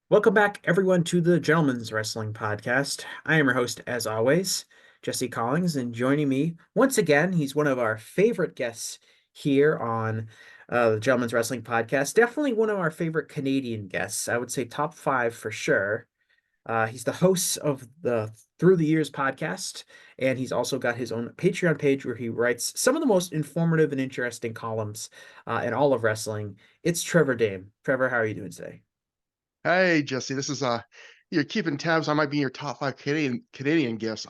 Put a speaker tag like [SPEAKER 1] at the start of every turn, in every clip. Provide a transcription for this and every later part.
[SPEAKER 1] Welcome back, everyone, to the Gentleman's Wrestling Podcast. I am your host, as always, Jesse Collings, and joining me once again, he's one of our favorite guests here on the Gentleman's Wrestling Podcast. Definitely one of our favorite Canadian guests. I would say top five for sure. He's the host of the ThROH the Years podcast, and he's also got his own Patreon page where he writes some of the most informative and interesting columns in all of wrestling. It's Trevor Dame. Trevor, how are you doing today?
[SPEAKER 2] Hey Jesse, this is you're keeping tabs. I might be your top five Canadian guests.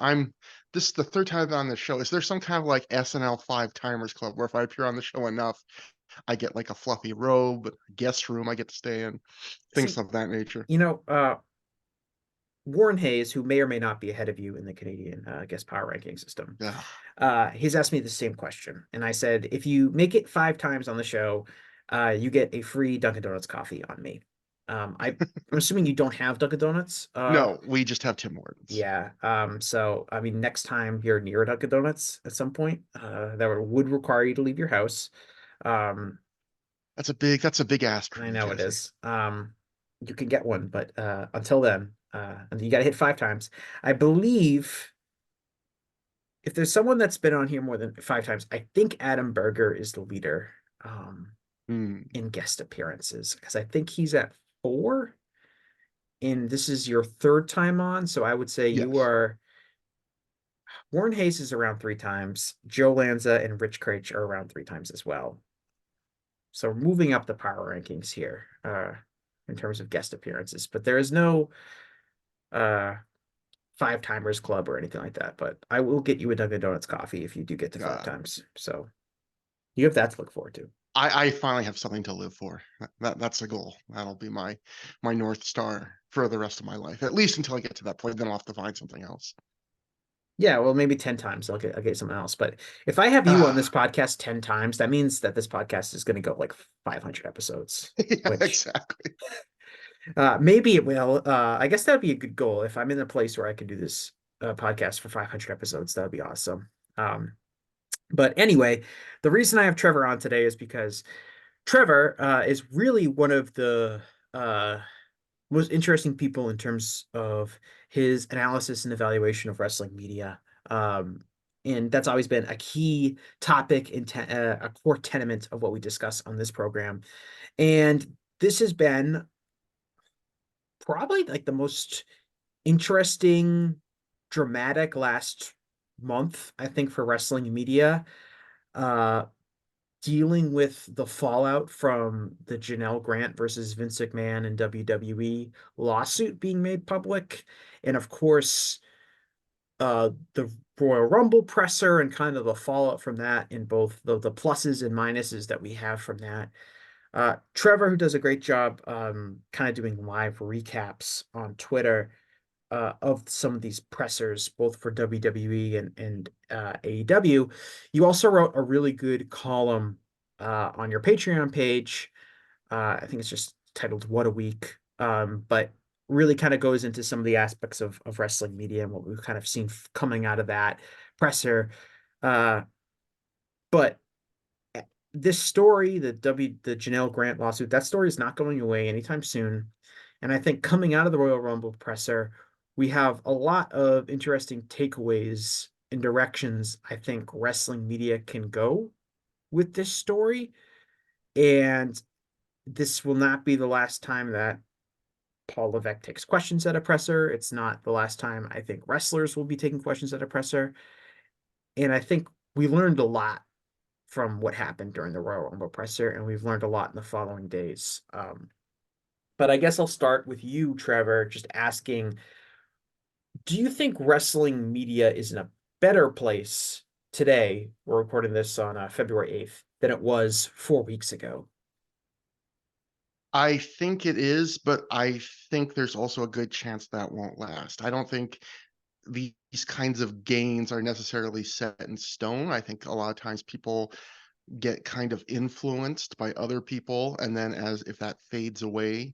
[SPEAKER 2] This is the third time on the show. Is there some kind of like SNL five timers club where if I appear on the show enough, I get like a fluffy robe, a guest room I get to stay in, things
[SPEAKER 1] See,
[SPEAKER 2] of that nature?
[SPEAKER 1] you know, Warren Hayes, who may or may not be ahead of you in the Canadian, guest power ranking system,
[SPEAKER 2] Yeah.
[SPEAKER 1] he's asked me the same question. And I said, if you make it five times on the show, you get a free Dunkin' Donuts coffee on me. I'm assuming you don't have Dunkin' Donuts.
[SPEAKER 2] No, we just have Tim Hortons.
[SPEAKER 1] Yeah. So, I mean, next time you're near a Dunkin' Donuts at some point, that would require you to leave your house. Um,
[SPEAKER 2] That's a big ask for
[SPEAKER 1] I
[SPEAKER 2] me,
[SPEAKER 1] know it
[SPEAKER 2] Jesse.
[SPEAKER 1] is. You can get one, but until then, and you got to hit five times. I believe if there's someone that's been on here more than five times, I think Adam Berger is the leader
[SPEAKER 2] Hmm.
[SPEAKER 1] in guest appearances because I think he's at four, and this is your third time on. So I would say you
[SPEAKER 2] Yes.
[SPEAKER 1] are. Warren Hayes is around three times. Joe Lanza and Rich Kraetsch are around three times as well. So moving up the power rankings here in terms of guest appearances, but there is no uh five timers club or anything like that. But I will get you a Dunkin' Donuts coffee if you do get to five
[SPEAKER 2] Uh,
[SPEAKER 1] times. So you have that to look forward to.
[SPEAKER 2] I finally have something to live for. That's a goal. That'll be my North Star for the rest of my life, at least until I get to that point. Then I'll have to find something else.
[SPEAKER 1] Yeah, well, maybe 10 times I'll get something else. But if I have you on this
[SPEAKER 2] Ah,
[SPEAKER 1] podcast 10 times, that means that this podcast is going to go like 500 episodes,
[SPEAKER 2] yeah,
[SPEAKER 1] which
[SPEAKER 2] exactly.
[SPEAKER 1] maybe it will. I guess that'd be a good goal. If I'm in a place where I can do this podcast for 500 episodes, that would be awesome. But anyway, the reason I have Trevor on today is because Trevor is really one of the uh, most interesting people in terms of his analysis and evaluation of wrestling media. Um, and that's always been a key topic and a core tenement of what we discuss on this program. And this has been probably like the most interesting, dramatic last month, I think, for wrestling media. Uh, Dealing with the fallout from the Janelle Grant versus Vince McMahon and WWE lawsuit being made public. And of course, the Royal Rumble presser and kind of the fallout from that in both the pluses and minuses that we have from that. Trevor, who does a great job kind of doing live recaps on Twitter of some of these pressers, both for WWE and AEW. You also wrote a really good column on your Patreon page. I think it's just titled "What a Week," but really kind of goes into some of the aspects of wrestling media and what we've kind of seen coming out of that presser. Uh, but this story, the Janelle Grant lawsuit, that story is not going away anytime soon. And I think coming out of the Royal Rumble presser, we have a lot of interesting takeaways and directions I think wrestling media can go with this story. And this will not be the last time that Paul Levesque takes questions at a presser. It's not the last time I think wrestlers will be taking questions at a presser. And I think we learned a lot from what happened during the Royal Rumble presser, and we've learned a lot in the following days. But I guess I'll start with you, Trevor, just asking, do you think wrestling media is in a better place today? We're recording this on February 8th than it was 4 weeks ago.
[SPEAKER 2] I think it is, but I think there's also a good chance that won't last. I don't think these kinds of gains are necessarily set in stone. I think a lot of times people get kind of influenced by other people, and then as if that fades away.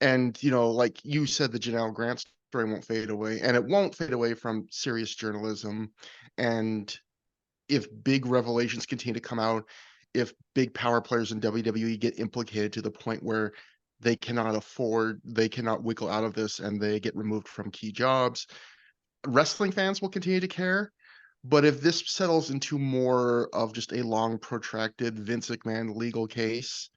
[SPEAKER 2] And like you said, the Janelle Grant story won't fade away, and it won't fade away from serious journalism. And if big revelations continue to come out, if big power players in WWE get implicated to the point where they cannot wiggle out of this and they get removed from key jobs. Wrestling fans will continue to care, but if this settles into more of just a long, protracted Vince McMahon legal case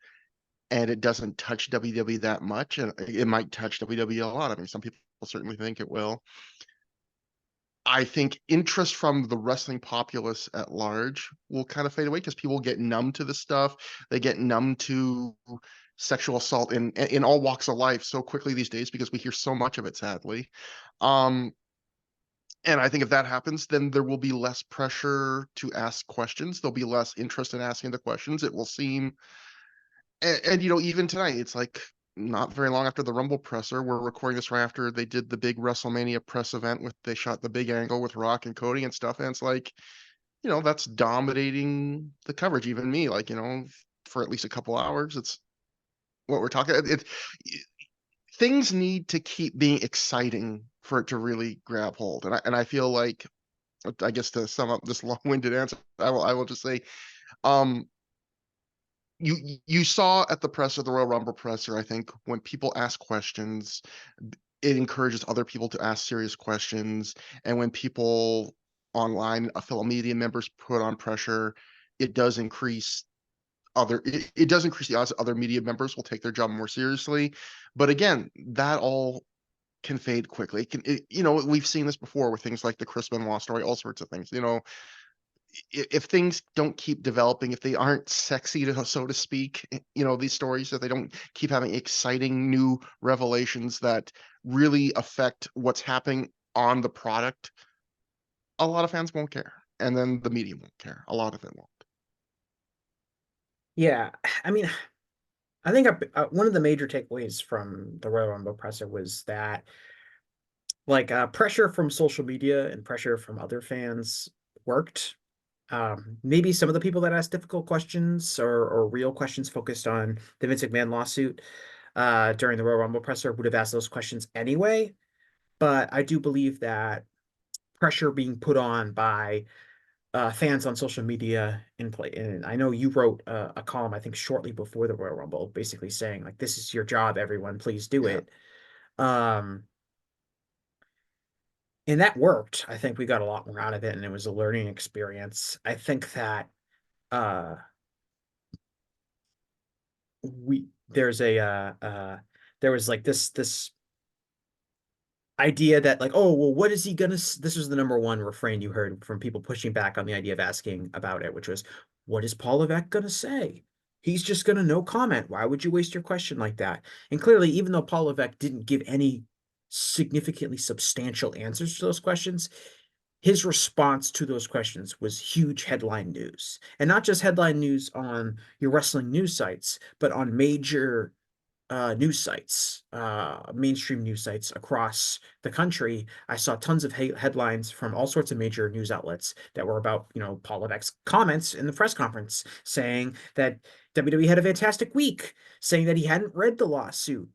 [SPEAKER 2] and it doesn't touch WWE that much, and it might touch WWE a lot. I mean, some people certainly think it will. I think interest from the wrestling populace at large will kind of fade away because people get numb to this stuff. They get numb to sexual assault in all walks of life so quickly these days because we hear so much of it, sadly. Um, and I think if that happens, then there will be less pressure to ask questions. There'll be less interest in asking the questions. It will seem, and even tonight, it's like not very long after the Rumble presser. We're recording this right after they did the big WrestleMania press event with they shot the big angle with Rock and Cody and stuff. And it's like, that's dominating the coverage. Even me, like, for at least a couple hours, it's what we're talking. Things need to keep being exciting for it to really grab hold. And I feel like, I guess to sum up this long-winded answer, I will just say, um, you saw at the presser, the Royal Rumble presser, I think when people ask questions, it encourages other people to ask serious questions. And when people online, fellow media members put on pressure, it does increase it does increase the odds that other media members will take their job more seriously. But again, that all can fade quickly. We've seen this before with things like the Chris Benoit story, all sorts of things. If things don't keep developing, if they aren't sexy, so to speak, these stories, if they don't keep having exciting new revelations that really affect what's happening on the product, a lot of fans won't care. And then the media won't care. A lot of it won't.
[SPEAKER 1] Yeah, I mean, I think one of the major takeaways from the Royal Rumble presser was that like pressure from social media and pressure from other fans worked. Maybe some of the people that asked difficult questions or real questions focused on the Vince McMahon lawsuit during the Royal Rumble presser would have asked those questions anyway. But I do believe that pressure being put on by fans on social media in play. And I know you wrote a column, I think, shortly before the Royal Rumble, basically saying like, "This is your job, everyone. Please do
[SPEAKER 2] Yeah.
[SPEAKER 1] it." Um, and that worked. I think we got a lot more out of it, and it was a learning experience. I think that uh, we there's a there was like this idea that like, oh well, what is he gonna this was the number one refrain you heard from people pushing back on the idea of asking about it, which was, what is Paul Levesque gonna say? He's just gonna no comment. Why would you waste your question like that? And clearly, even though Paul Levesque didn't give any significantly substantial answers to those questions, his response to those questions was huge headline news. And not just headline news on your wrestling news sites, but on major news sites, mainstream news sites across the country. I saw tons of headlines from all sorts of major news outlets that were about, Paul Levesque's comments in the press conference saying that WWE had a fantastic week, saying that he hadn't read the lawsuit.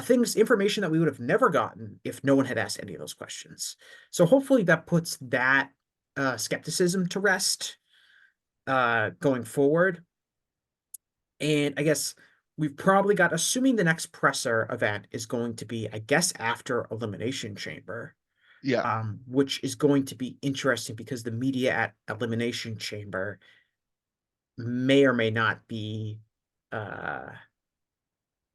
[SPEAKER 1] Information that we would have never gotten if no one had asked any of those questions. So hopefully that puts that skepticism to rest going forward. And I guess we've probably got, assuming the next presser event is going to be, I guess, after Elimination Chamber,
[SPEAKER 2] Yeah.
[SPEAKER 1] which is going to be interesting because the media at Elimination Chamber may or may not be uh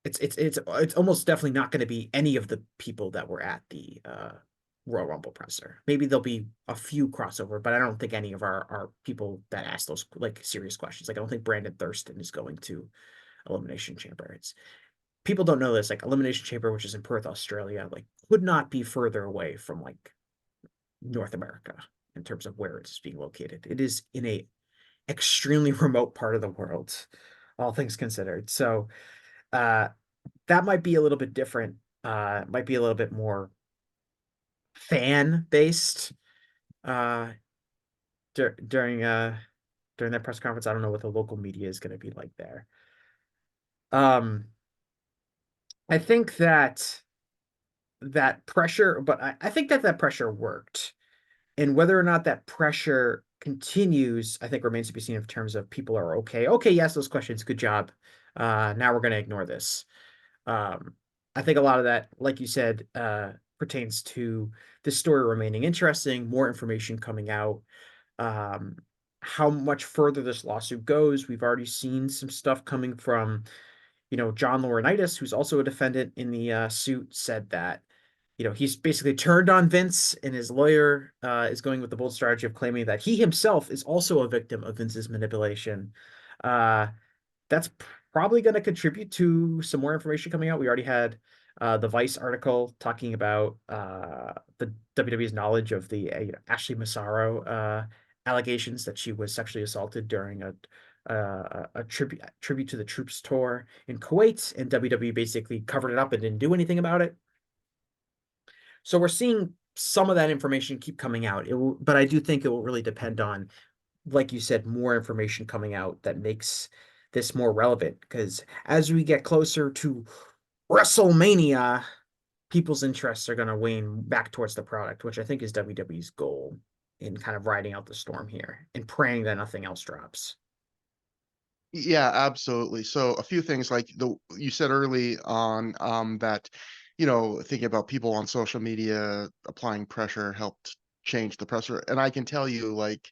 [SPEAKER 1] it's almost definitely not going to be any of the people that were at the Royal Rumble presser. Maybe there'll be a few crossover, but I don't think any of our people that ask those like serious questions. Like I don't think Brandon Thurston is going to Elimination Chamber. It's people don't know this, like Elimination Chamber, which is in Perth, Australia, like could not be further away from like North America in terms of where it's being located. It is in a extremely remote part of the world, all things considered. So uh that might be a little bit different. Might be a little bit more fan based dur during that press conference. I don't know what the local media is going to be like there. Um, I think that pressure, but I think that pressure worked. And whether or not that pressure continues, I think remains to be seen in terms of people are okay. Okay, yes, those questions, good job. Now we're going to ignore this. Um, I think a lot of that, like you said, pertains to this story remaining interesting, more information coming out, um, how much further this lawsuit goes. We've already seen some stuff coming from, John Laurinaitis, who's also a defendant in the suit, said that, he's basically turned on Vince, and his lawyer is going with the bold strategy of claiming that he himself is also a victim of Vince's manipulation. Uh, that's probably going to contribute to some more information coming out. We already had the Vice article talking about the WWE's knowledge of the Ashley Massaro allegations that she was sexually assaulted during a tribute to the Troops tour in Kuwait, and WWE basically covered it up and didn't do anything about it. So we're seeing some of that information keep coming out. But I do think it will really depend on, like you said, more information coming out that makes this more relevant. Because as we get closer to WrestleMania, people's interests are going to wane back towards the product, which I think is WWE's goal in kind of riding out the storm here and praying that nothing else drops.
[SPEAKER 2] Yeah, absolutely. So a few things like the you said early on that thinking about people on social media applying pressure helped change the pressure. And I can tell you, like,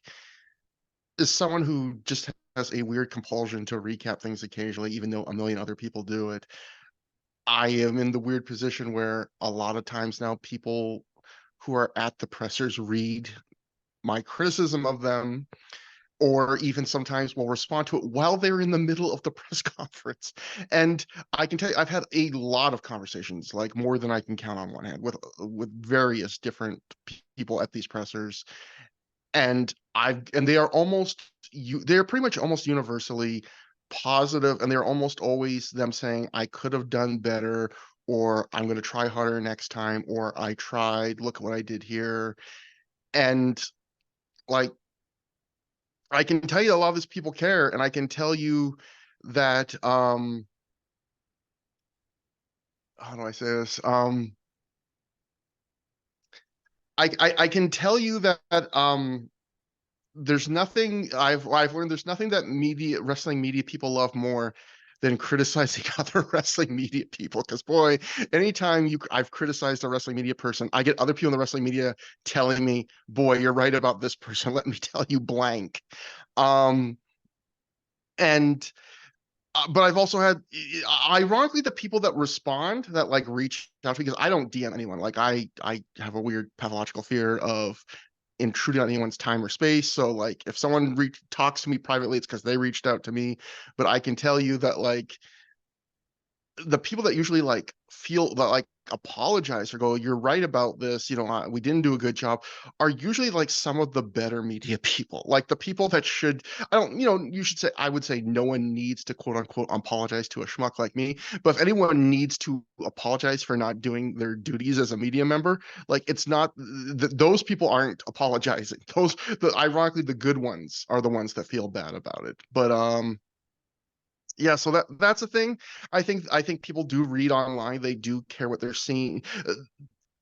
[SPEAKER 2] as someone who just has a weird compulsion to recap things occasionally, even though a million other people do it, I am in the weird position where a lot of times now people who are at the pressers read my criticism of them, or even sometimes will respond to it while they're in the middle of the press conference. And I can tell you, I've had a lot of conversations, like more than I can count on one hand, with various different people at these pressers, and they are they're pretty much almost universally positive, and they're almost always them saying, I could have done better, or I'm going to try harder next time, or I tried, look at what I did here. And like, I can tell you a lot of these people care, and I can tell you that how do I say this? I can tell you that there's nothing I've learned, there's nothing that wrestling media people love more than criticizing other wrestling media people. Because boy, anytime I've criticized a wrestling media person, I get other people in the wrestling media telling me, boy, you're right about this person. Let me tell you blank. Um and but I've also had, ironically, the people that respond, that like reach out to me, because I don't DM anyone. Like I have a weird pathological fear of intruding on anyone's time or space. So like if someone talks to me privately, it's because they reached out to me. But I can tell you that like the people that usually like feel that like apologize or go, you're right about this, we didn't do a good job, are usually like some of the better media people, like the people that should, I don't, you should say, I would say no one needs to quote unquote apologize to a schmuck like me. But if anyone needs to apologize for not doing their duties as a media member, like it's not those people aren't apologizing. Ironically, the good ones are the ones that feel bad about it. But yeah, so that's a thing. I think people do read online. They do care what they're seeing.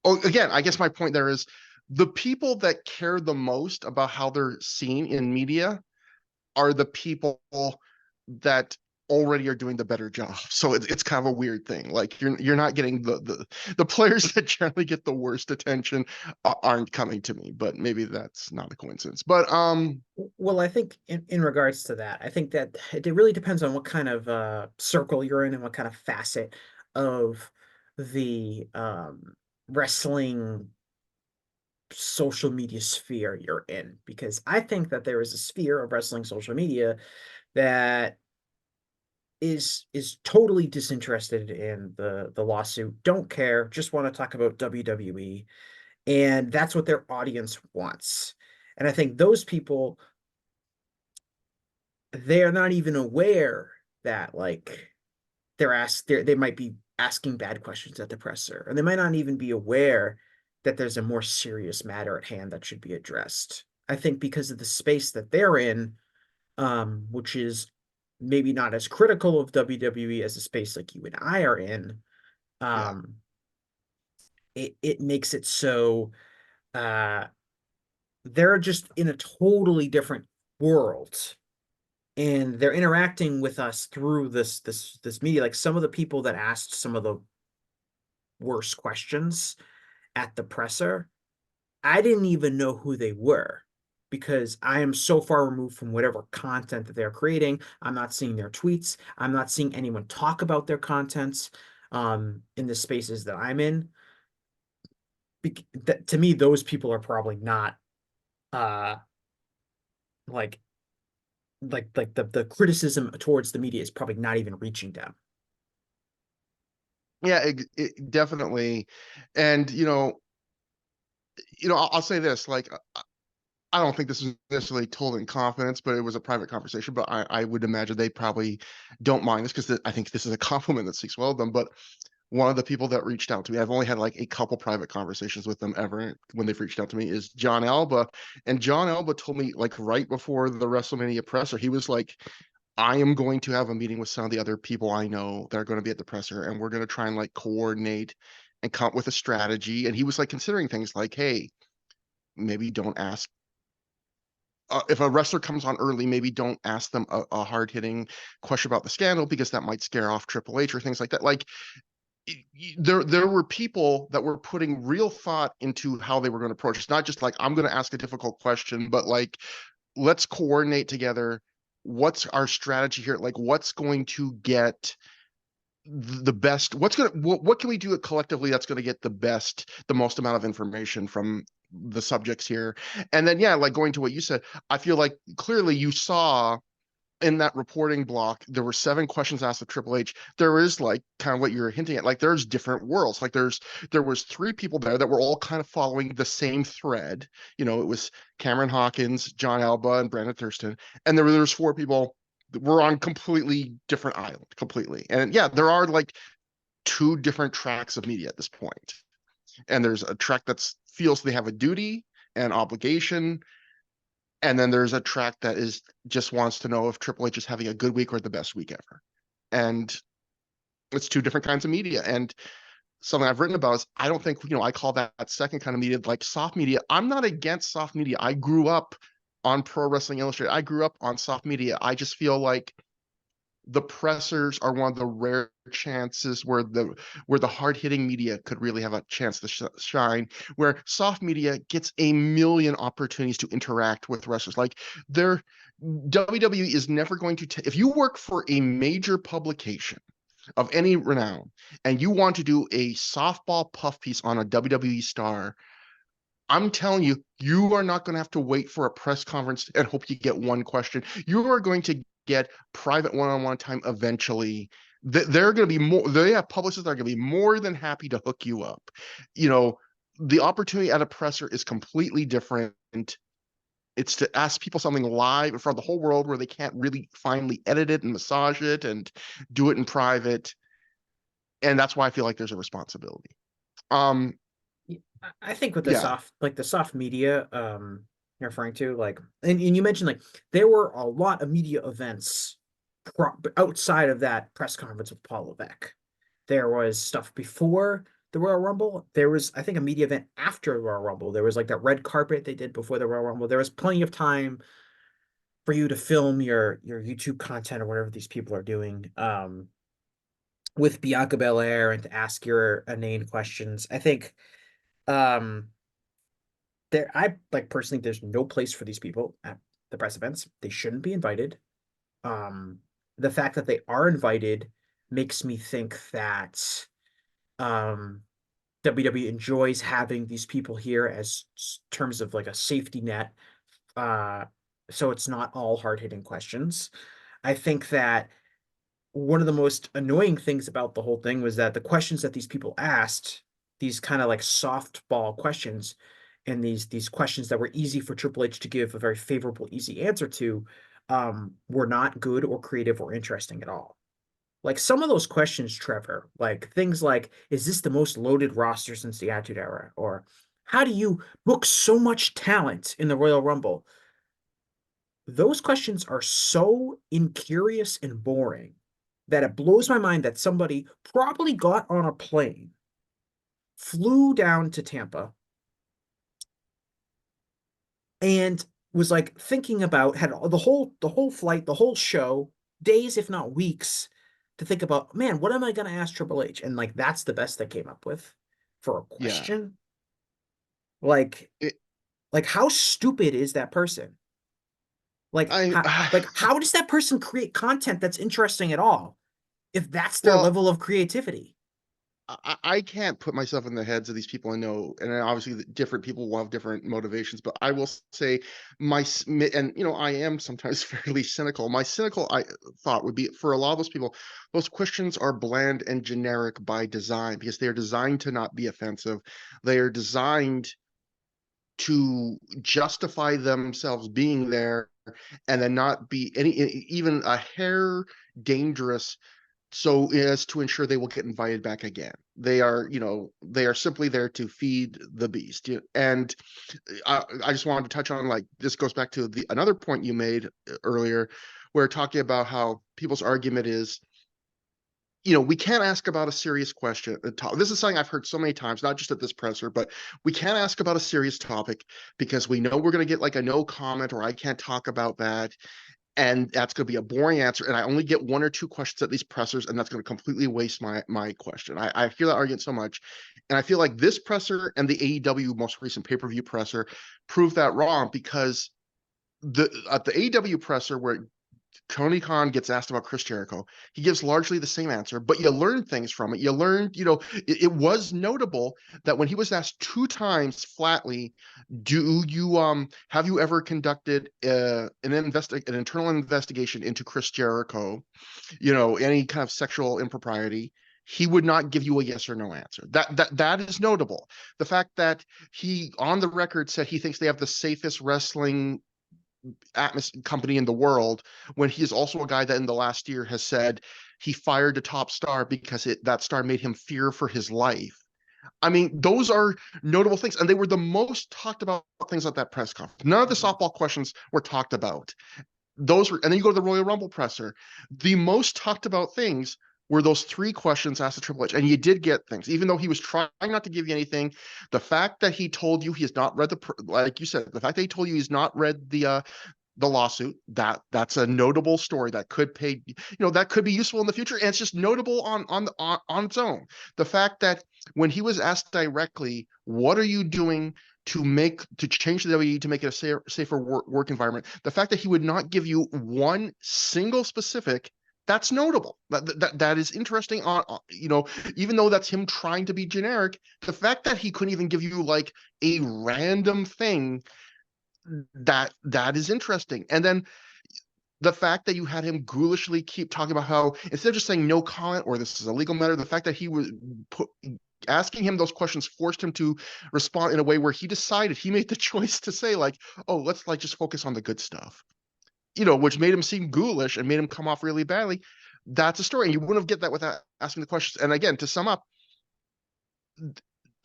[SPEAKER 2] Oh, again, I guess my point there is the people that care the most about how they're seen in media are the people that already are doing the better job. So it's kind of a weird thing. Like you're not getting the players that generally get the worst attention aren't coming to me, but maybe that's not a coincidence. But
[SPEAKER 1] Well, I think in regards to that, I think that it really depends on what kind of circle you're in and what kind of facet of the wrestling social media sphere you're in. Because I think that there is a sphere of wrestling social media that is totally disinterested in the lawsuit, don't care, just want to talk about WWE, and that's what their audience wants. And I think those people, they're not even aware that like they might be asking bad questions at the presser, and they might not even be aware that there's a more serious matter at hand that should be addressed. I think because of the space that they're in, which is maybe not as critical of WWE as a space like you and I are in,
[SPEAKER 2] yeah,
[SPEAKER 1] um, it makes it so uh, they're just in a totally different world, and they're interacting with us through this media. Like some of the people that asked some of the worst questions at the presser, I didn't even know who they were because I am so far removed from whatever content that they're creating. I'm not seeing their tweets. I'm not seeing anyone talk about their contents in the spaces that I'm in. To me, those people are probably not uh like the criticism towards the media is probably not even reaching them.
[SPEAKER 2] Yeah, it definitely. And I'll say this, like, I don't think this is necessarily told in confidence, but it was a private conversation. But I would imagine they probably don't mind this because I think this is a compliment that speaks well of them. But one of the people that reached out to me, I've only had like a couple private conversations with them ever when they've reached out to me, is John Alba. And John Alba told me, like, right before the WrestleMania presser, he was like, I am going to have a meeting with some of the other people I know that are going to be at the presser, and we're going to try and like coordinate and come up with a strategy. And he was like considering things like, hey, maybe don't ask if a wrestler comes on early, maybe don't ask them a hard hitting question about the scandal because that might scare off Triple H or things like that. Like, there were people that were putting real thought into how they were going to approach. It's not just like, I'm going to ask a difficult question, but like, let's coordinate together. What's our strategy here? Like, what's going to get the best? What can we do collectively that's going to get the most amount of information from the subjects here? And then, yeah, like going to what you said, I feel like clearly you saw in that reporting block, there were 7 questions asked of Triple H. There is like kind of what you're hinting at, like there's different worlds. Like there was 3 people there that were all kind of following the same thread. It was Cameron Hawkins, John Alba, and Brandon Thurston, and there was 4 people that were on completely different island, completely. And yeah, there are like 2 different tracks of media at this point, and there's a track that feels they have a duty and obligation, and then there's a track that is just wants to know if Triple H is having a good week or the best week ever. And it's 2 different kinds of media. And something I've written about is I don't think, I call that second kind of media like soft media. I'm not against soft media. I grew up on Pro Wrestling Illustrated. I grew up on soft media. I just feel like the pressers are one of the rare chances where the hard-hitting media could really have a chance to shine, where soft media gets a million opportunities to interact with wrestlers. Like, their WWE is never going to if you work for a major publication of any renown and you want to do a softball puff piece on a WWE star, I'm telling you, you are not going to have to wait for a press conference and hope you get one question. You are going to get private one-on-one time eventually. They're going to be more. They have publicists that are going to be more than happy to hook you up. The opportunity at a presser is completely different. It's to ask people something live in front of the whole world where they can't really finally edit it and massage it and do it in private. And that's why I feel like there's a responsibility.
[SPEAKER 1] I think with
[SPEAKER 2] Yeah.
[SPEAKER 1] the soft media you're referring to, like, and you mentioned like there were a lot of media events outside of that press conference with Paul Levesque. There was stuff before the Royal Rumble. There was, I think, a media event after the Royal Rumble. There was like that red carpet they did before the Royal Rumble. There was plenty of time for you to film your YouTube content or whatever these people are doing with Bianca Belair and to ask your inane questions. I think um I like personally, there's no place for these people at the press events. They shouldn't be invited. Um, the fact that they are invited makes me think that um WWE enjoys having these people here as terms of like a safety net. Uh, so it's not all hard-hitting questions. I think that one of the most annoying things about the whole thing was that the questions that these people asked, these kind of like softball questions, and these questions that were easy for Triple H to give a very favorable, easy answer to, were not good or creative or interesting at all. Like some of those questions, Trevor, like things like, is this the most loaded roster since the Attitude Era? Or how do you book so much talent in the Royal Rumble? Those questions are so incurious and boring that it blows my mind that somebody probably got on a plane, flew down to Tampa, and was like thinking about, had the whole flight, the whole show, days if not weeks, to think about, man, what am I going to ask Triple H? And like that's the best they came up with for a
[SPEAKER 2] Yeah.
[SPEAKER 1] question. Like
[SPEAKER 2] It,
[SPEAKER 1] like how stupid is that person?
[SPEAKER 2] I
[SPEAKER 1] Like how does that person create content that's interesting at all if that's their
[SPEAKER 2] well,
[SPEAKER 1] level of creativity?
[SPEAKER 2] I can't put myself in the heads of these people. I know, and obviously different people will have different motivations, but I will say and I am sometimes fairly cynical. My cynical thought would be for a lot of those people, those questions are bland and generic by design because they are designed to not be offensive. They are designed to justify themselves being there and then not be even a hair dangerous so as to ensure they will get invited back again. They are simply there to feed the beast. And I just wanted to touch on, like, this goes back to the another point you made earlier, where talking about how people's argument is, we can't ask about a serious question. This is something I've heard so many times, not just at this presser, but we can't ask about a serious topic because we know we're going to get like a no comment or I can't talk about that. And that's going to be a boring answer. And I only get one or two questions at these pressers, and that's going to completely waste my question. I hear that argument so much. And I feel like this presser and the AEW most recent pay-per-view presser proved that wrong because at the AEW presser where Tony Khan gets asked about Chris Jericho, he gives largely the same answer, but you learn things from it. You learned, it was notable that when he was asked two times flatly, do you have you ever conducted an internal investigation into Chris Jericho, any kind of sexual impropriety? He would not give you a yes or no answer. That is notable. The fact that he on the record said he thinks they have the safest wrestling company in the world, when he is also a guy that in the last year has said he fired a top star because that star made him fear for his life. I mean, those are notable things, and they were the most talked about things at that press conference. None of the
[SPEAKER 1] Mhm.
[SPEAKER 2] softball questions were talked about. Those were, and then you go to the Royal Rumble presser. The most talked about things were those three questions asked to Triple H, and you did get things, even though he was trying not to give you anything. The fact that he told you he has not read like you said, the fact that he told you he's not read the lawsuit, that's a notable story that could pay, that could be useful in the future, and it's just notable on its own. The fact that when he was asked directly, what are you doing to change the WWE to make it a safer work environment, the fact that he would not give you one single specific, that's notable. That is interesting. Even though that's him trying to be generic, the fact that he couldn't even give you like a random thing, that is interesting. And then the fact that you had him ghoulishly keep talking about how instead of just saying no comment or this is a legal matter, the fact that he was asking him those questions forced him to respond in a way where he made the choice to say like, oh, let's like just focus on the good stuff, which made him seem ghoulish and made him come off really badly. That's a story, and you wouldn't have get that without asking the questions. And again, to sum up,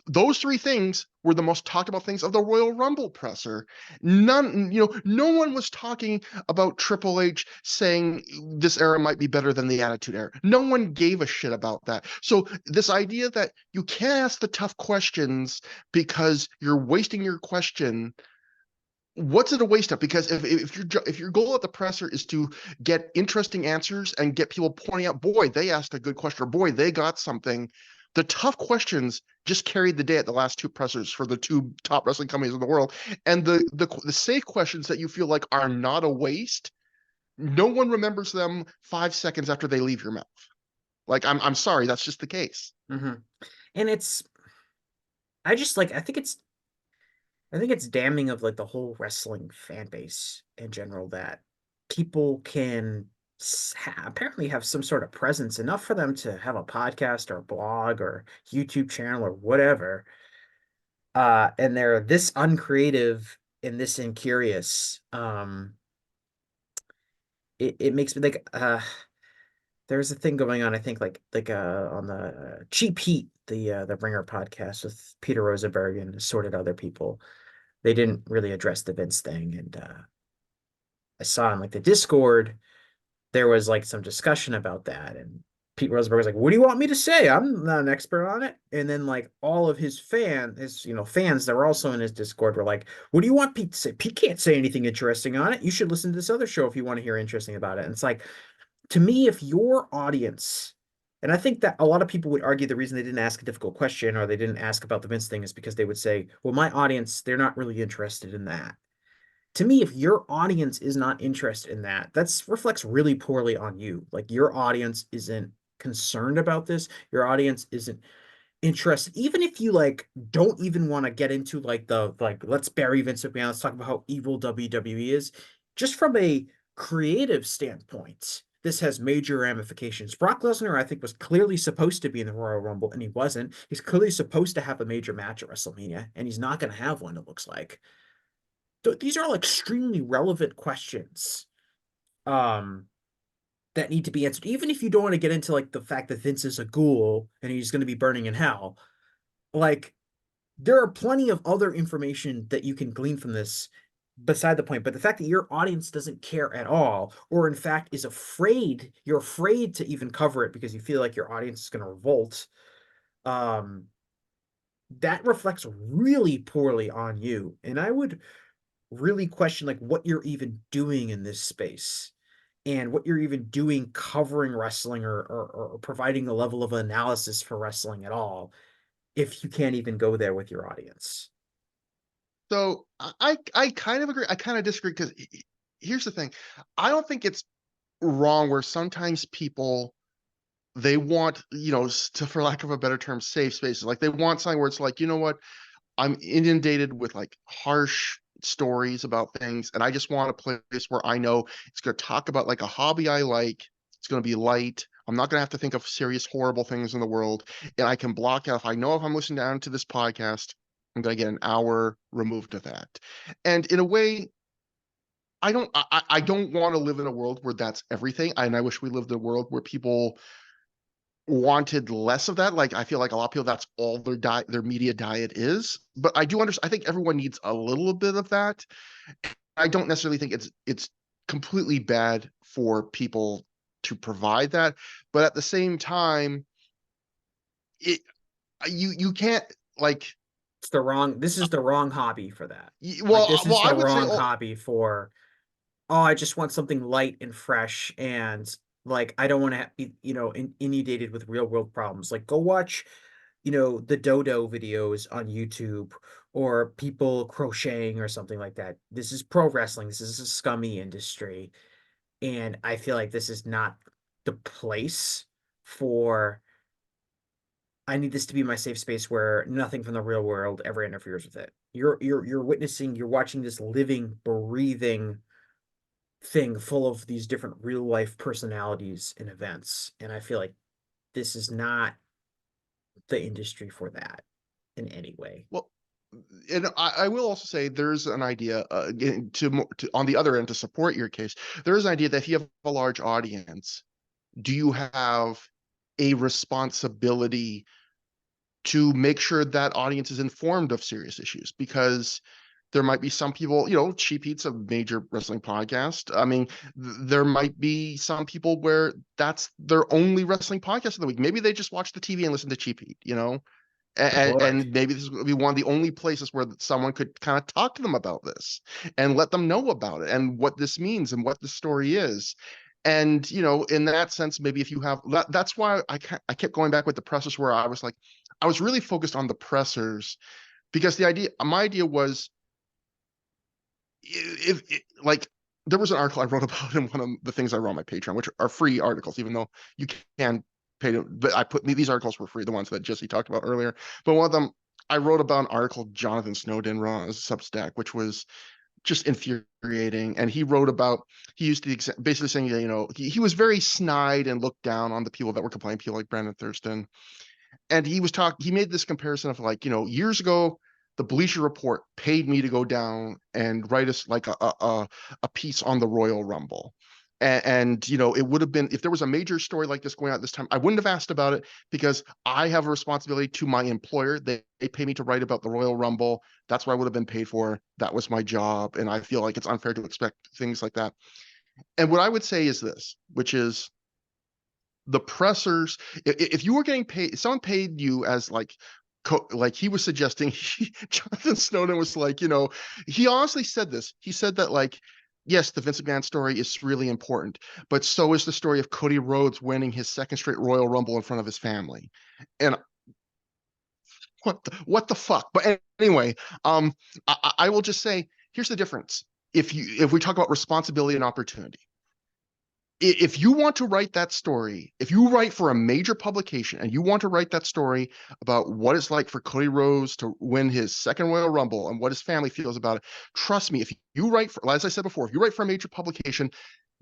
[SPEAKER 2] those three things were the most talked about things of the Royal Rumble presser. No one was talking about Triple H saying this era might be better than the Attitude Era. No one gave a shit about that. So this idea that you can't ask the tough questions because you're wasting your question, what's it a waste of? Because if your goal at the presser is to get interesting answers and get people pointing out, boy, they asked a good question, or boy, they got something. The tough questions just carried the day at the last two pressers for the two top wrestling companies in the world, and the safe questions that you feel like are not a waste, no one remembers them 5 seconds after they leave your mouth. Like I'm sorry, that's just the case.
[SPEAKER 1] Mhm. And I just like I think it's damning of like the whole wrestling fan base in general that people can apparently have some sort of presence enough for them to have a podcast or a blog or YouTube channel or whatever. And they're this uncreative and this incurious. It makes me like there's a thing going on, I think on the Cheap Heat, the Ringer podcast with Peter Rosenberg and assorted other people. They didn't really address the Vince thing, and I saw in like the Discord there was like some discussion about that, and Pete Rosenberg was like, "What do you want me to say? I'm not an expert on it." And then like all of his fans that were also in his Discord were like, "What do you want Pete to say? Pete can't say anything interesting on it. You should listen to this other show if you want to hear interesting about it." And it's like, to me, if your audience, and I think that a lot of people would argue the reason they didn't ask a difficult question or they didn't ask about the Vince thing is because they would say, "Well, my audience, they're not really interested in that." To me, if your audience is not interested in that, that's reflects really poorly on you. Like your audience isn't concerned about this. Your audience isn't interested. Even if you like don't even want to get into like the like let's bury Vince McMahon, let's talk about how evil WWE is. Just from a creative standpoint, this has major ramifications. Brock Lesnar, I think, was clearly supposed to be in the Royal Rumble, and he wasn't. He's clearly supposed to have a major match at WrestleMania, and he's not going to have one, it looks like. These are all extremely relevant questions um that need to be answered, even if you don't want to get into like the fact that Vince is a ghoul and he's going to be burning in hell. Like there are plenty of other information that you can glean from this beside the point. But the fact that your audience doesn't care at all, or in fact is afraid, you're afraid to even cover it because you feel like your audience is going to revolt, um that reflects really poorly on you. And I would really question like what you're even doing in this space and what you're even doing covering wrestling or providing a level of analysis for wrestling at all if you can't even go there with your audience.
[SPEAKER 2] So I kind of agree. I kind of disagree because here's the thing. I don't think it's wrong where sometimes people they want, to, for lack of a better term, safe spaces. Like they want something where it's like, you know what, I'm inundated with like harsh stories about things, and I just want a place where I know it's going to talk about like a hobby I like. It's going to be light. I'm not going to have to think of serious, horrible things in the world, and I can block out. If I know if I'm listening down to this podcast, I'm going to get an hour removed of that. And in a way, I don't want to live in a world where that's everything. And I wish we lived in a world where people wanted less of that. Like I feel like a lot of people that's all their diet, their media diet is. But I do understand. I think everyone needs a little bit of that. I don't necessarily think it's completely bad for people to provide that. But at the same time, it you can't like
[SPEAKER 1] It's the wrong, this is the wrong hobby for that. Like
[SPEAKER 2] well
[SPEAKER 1] this is
[SPEAKER 2] I
[SPEAKER 1] the
[SPEAKER 2] would say
[SPEAKER 1] wrong hobby for, oh, I just want something light and fresh and like I don't want to be, inundated with real world problems. Like go watch, the dodo videos on YouTube or people crocheting or something like that. This is pro wrestling. This is a scummy industry. And I feel like this is not the place for, I need this to be my safe space where nothing from the real world ever interferes with it. You're watching this living, breathing thing full of these different real life personalities and events. And I feel like this is not the industry for that in any way.
[SPEAKER 2] well and I will also say there's an idea to on the other end to support your case. There's an idea that if you have a large audience, do you have a responsibility to make sure that audience is informed of serious issues? Because there might be some people, Cheap Heat's a major wrestling podcast. I mean, there might be some people where that's their only wrestling podcast of the week. Maybe they just watch the TV and listen to Cheap Heat.
[SPEAKER 1] Good Lord.
[SPEAKER 2] And maybe this would be one of the only places where someone could kind of talk to them about this and let them know about it and what this means and what the story is. And in that sense, maybe if you have that's why I kept going back with the pressers, where I was like, I was really focused on the pressers because my idea was, if like there was an article I wrote about in one of the things I wrote on my Patreon, which are free articles, even though you can pay to, but I put these articles were free, the ones that Jesse talked about earlier. But one of them, I wrote about an article Jonathan Snowden wrote on his Substack, which was just infuriating. And he wrote about, he used the basically saying, he was very snide and looked down on the people that were complaining, people like Brandon Thurston. And he made this comparison of like, years ago, the Bleacher Report paid me to go down and write us like a piece on the Royal Rumble. And it would have been, if there was a major story like this going on at this time, I wouldn't have asked about it because I have a responsibility to my employer. They pay me to write about the Royal Rumble. That's what I would have been paid for. That was my job. And I feel like it's unfair to expect things like that. And what I would say is this, which is, the pressers, if you were getting paid, if someone paid you as like like he was suggesting, Jonathan Snowden was like, he honestly said this. He said that, like, yes, the Vince McMahon story is really important, but so is the story of Cody Rhodes winning his second straight Royal Rumble in front of his family. And what the fuck? But anyway, I will just say, here's the difference. If we talk about responsibility and opportunity, if you want to write that story, if you write for a major publication and you want to write that story about what it's like for Cody Rhodes to win his second Royal Rumble and what his family feels about it, trust me, if you write for, as I said before, if you write for a major publication,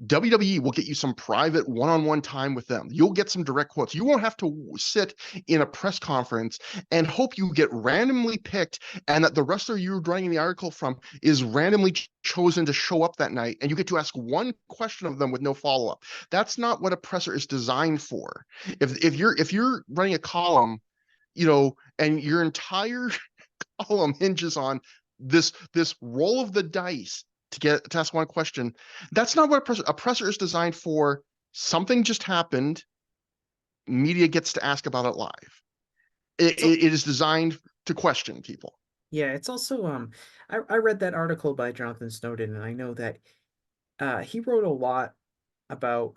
[SPEAKER 2] WWE will get you some private one-on-one time with them. You'll get some direct quotes. You won't have to sit in a press conference and hope you get randomly picked and that the wrestler you're writing the article from is randomly chosen to show up that night and you get to ask one question of them with no follow-up. That's not what a presser is designed for. If you're running a column, and your entire column hinges on this roll of the dice to ask one question. That's not what a presser is designed for. Something just happened. Media gets to ask about it live.
[SPEAKER 1] So
[SPEAKER 2] It is designed to question people.
[SPEAKER 1] yeah, it's also I read that article by Jonathan Snowden, and I know that he wrote a lot about,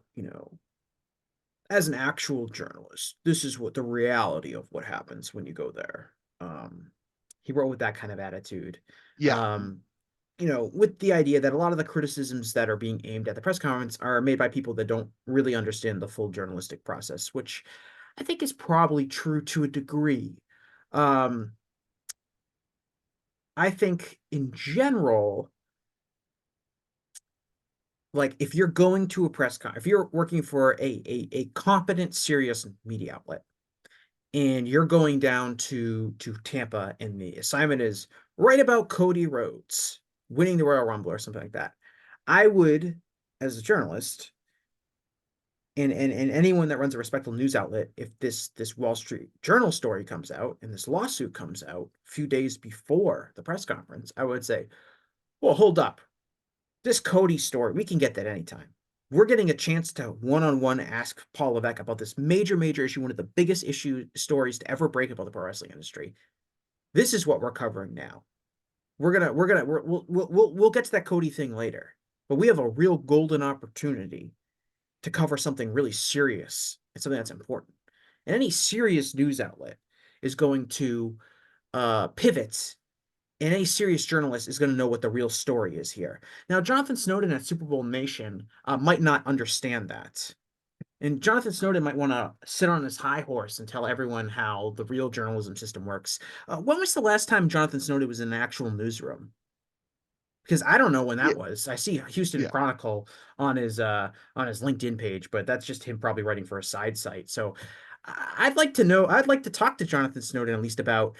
[SPEAKER 1] as an actual journalist, this is what the reality of what happens when you go there. He wrote with that kind of attitude.
[SPEAKER 2] Yeah.
[SPEAKER 1] Um, with the idea that a lot of the criticisms that are being aimed at the press conference are made by people that don't really understand the full journalistic process, which I think is probably true to a degree. Um, I think in general, like if you're going to a press con, if you're working for a competent, serious media outlet, and you're going down to Tampa, and the assignment is write about Cody Rhodes winning the Royal Rumble or something like that, I would, as a journalist, and anyone that runs a respectable news outlet, if this Wall Street Journal story comes out and this lawsuit comes out a few days before the press conference, I would say, well, hold up. This Cody story, we can get that anytime. We're getting a chance to one-on-one ask Paul Levesque about this major, major issue, one of the biggest issue stories to ever break about the pro wrestling industry. This is what we're covering now. We'll get to that Cody thing later, but we have a real golden opportunity to cover something really serious and something that's important. And any serious news outlet is going to pivot, and any serious journalist is going to know what the real story is here. Now, Jonathan Snowden at Super Bowl Nation might not understand that. And Jonathan Snowden might want to sit on his high horse and tell everyone how the real journalism system works. When was the last time Jonathan Snowden was in an actual newsroom? Because I don't know when
[SPEAKER 2] Yeah.
[SPEAKER 1] that was. I see Houston
[SPEAKER 2] Yeah.
[SPEAKER 1] Chronicle on his LinkedIn page, but that's just him probably writing for a side site. So I'd like to know. I'd like to talk to Jonathan Snowden at least about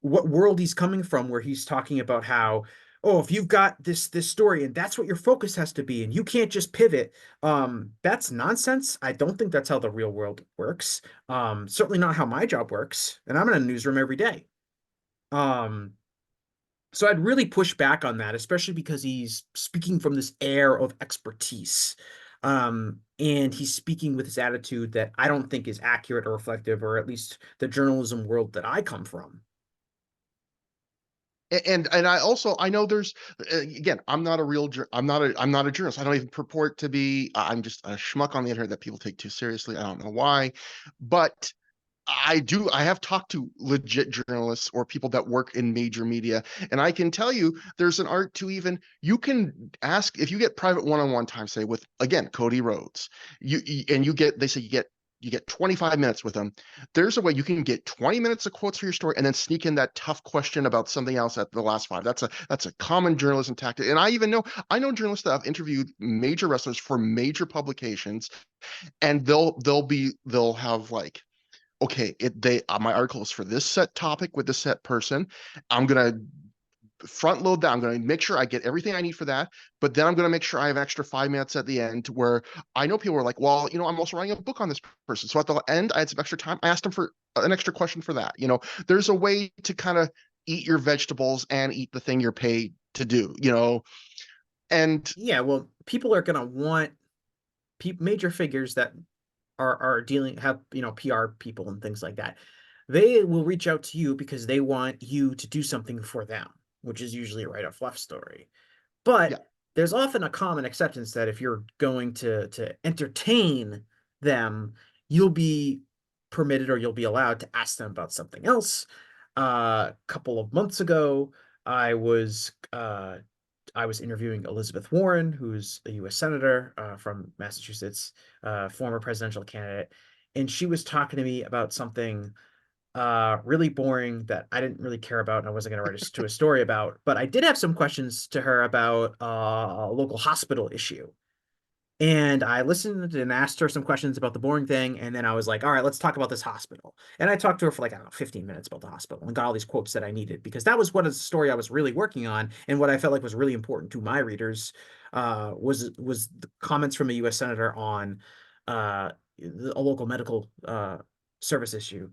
[SPEAKER 1] what world he's coming from, where he's talking about how, oh, if you've got this story and that's what your focus has to be and you can't just pivot, that's nonsense. I don't think that's how the real world works. Certainly not how my job works, and I'm in a newsroom every day. um so I'd really push back on that, especially because he's speaking from this air of expertise, and he's speaking with this attitude that I don't think is accurate or reflective, or at least the journalism world that I come from.
[SPEAKER 2] And I know there's, again, I'm not a journalist. I don't even purport to be. I'm just a schmuck on the internet that people take too seriously. I don't know why, but I have talked to legit journalists or people that work in major media, and I can tell you there's an art to, even you can ask, if you get private one-on-one time, say with, again, Cody Rhodes, and they say you get 25 minutes with them. There's a way you can get 20 minutes of quotes for your story and then sneak in that tough question about something else at the last five. That's a common journalism tactic. And I know journalists that have interviewed major wrestlers for major publications, and they'll have like, okay, my article is for this set topic with this set person. I'm gonna front load that. I'm gonna make sure I get everything I need for that, but then I'm gonna make sure I have an extra 5 minutes at the end where I know people are like, well, I'm also writing a book on this person. So at the end, I had some extra time. I asked them for an extra question for that. There's a way to kind of eat your vegetables and eat the thing you're paid to do. And
[SPEAKER 1] Yeah, well, people are going to want major figures that are dealing have PR people and things like that. They will reach out to you because they want you to do something for them, which is usually a right off left story.
[SPEAKER 2] Yeah.
[SPEAKER 1] But there's often a common acceptance that if you're going to entertain them, you'll be permitted or you'll be allowed to ask them about something else. A couple of months ago, I was I was interviewing Elizabeth Warren, who's a U.S. senator from Massachusetts, former presidential candidate, and she was talking to me about something really boring that I didn't really care about and I wasn't going to write to a story about. But I did have some questions to her about a local hospital issue. And I listened and asked her some questions about the boring thing. And then I was like, all right, let's talk about this hospital. And I talked to her for like, I don't know, 15 minutes about the hospital and got all these quotes that I needed because that was what a story I was really working on. And what I felt like was really important to my readers was the comments from a US Senator on uh, a local medical service issue.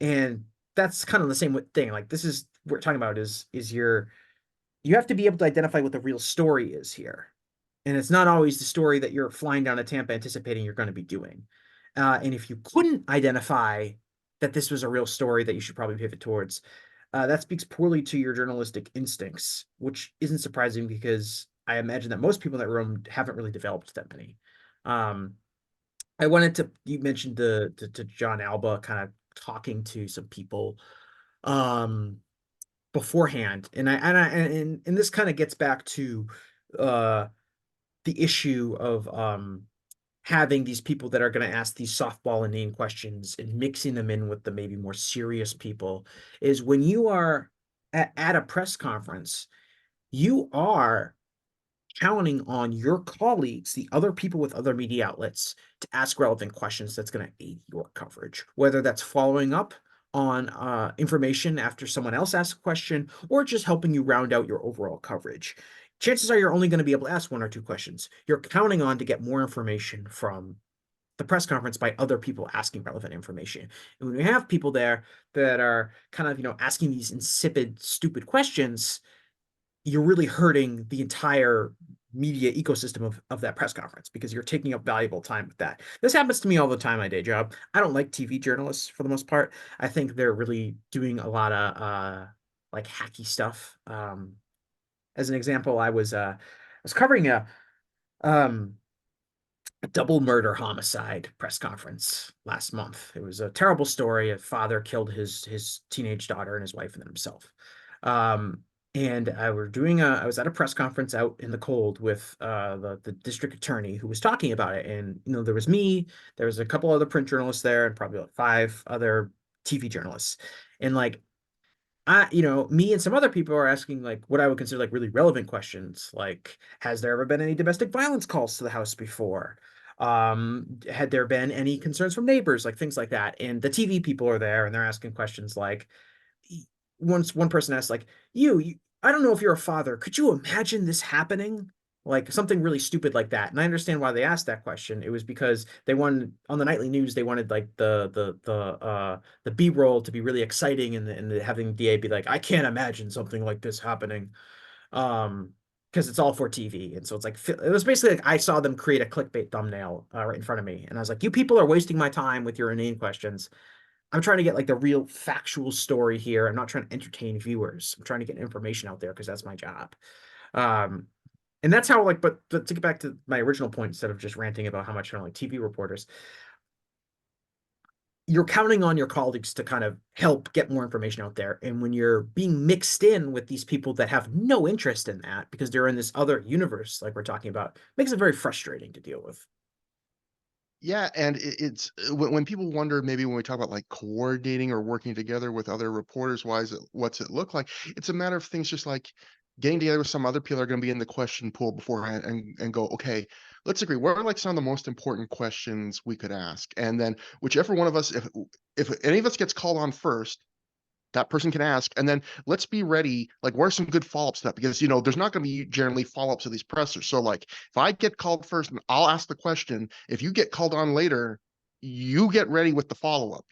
[SPEAKER 1] And that's kind of the same thing. Like this is what we're talking about is you have to be able to identify what the real story is here. And it's not always the story that you're flying down to Tampa anticipating you're going to be doing. And if you couldn't identify that this was a real story that you should probably pivot towards, that speaks poorly to your journalistic instincts, which isn't surprising because I imagine that most people in that room haven't really developed that many. Um, you mentioned to John Alba kind of talking to some people um beforehand. And this kind of gets back to uh the issue of having these people that are going to ask these softball inane questions and mixing them in with the maybe more serious people is when you are at a press conference, you are counting on your colleagues, the other people with other media outlets, to ask relevant questions that's going to aid your coverage, whether that's following up on information after someone else asks a question or just helping you round out your overall coverage. Chances are you're only going to be able to ask one or two questions. You're counting on to get more information from the press conference by other people asking relevant information. And when we have people there that are kind of, asking these insipid, stupid questions, you're really hurting the entire media ecosystem of that press conference because you're taking up valuable time with that. This happens to me all the time, my day job. I don't like TV journalists for the most part. I think they're really doing a lot of like hacky stuff. As an example, I was covering um a double murder homicide press conference last month. It was a terrible story. A father killed his teenage daughter and his wife and then himself. Um, and I was at a press conference out in the cold with the district attorney who was talking about it. And there was me, there was a couple other print journalists there, and probably like five other TV journalists. And like me and some other people are asking like what I would consider like really relevant questions, like has there ever been any domestic violence calls to the house before? Had there been any concerns from neighbors, like things like that? And the TV people are there and they're asking questions like, once one person asked like, I don't know if you're a father, could you imagine this happening? Like something really stupid like that. And I understand why they asked that question. It was because they wanted on the nightly news, they wanted like the B-roll to be really exciting and having DA be like, I can't imagine something like this happening. Um, because it's all for TV. And so it's like it was basically like I saw them create a clickbait thumbnail right in front of me. And I was like, you people are wasting my time with your inane questions. I'm trying to get like the real factual story here. I'm not trying to entertain viewers. I'm trying to get information out there because that's my job. Um, and that's how but to get back to my original point, instead of just ranting about how much I don't like TV reporters, you're counting on your colleagues to kind of help get more information out there. And when you're being mixed in with these people that have no interest in that because they're in this other universe, like we're talking about, makes it very frustrating to deal with.
[SPEAKER 2] Yeah, and it's when people wonder, maybe when we talk about like coordinating or working together with other reporters, what's it look like? It's a matter of things just like getting together with some other people that are going to be in the question pool beforehand and go, okay, let's agree. What are like some of the most important questions we could ask? And then whichever one of us, if any of us gets called on first, that person can ask, and then let's be ready. Like, what are some good follow-ups to that? Because there's not going to be generally follow-ups to these pressers. So, like, if I get called first, and I'll ask the question. If you get called on later, you get ready with the follow-up.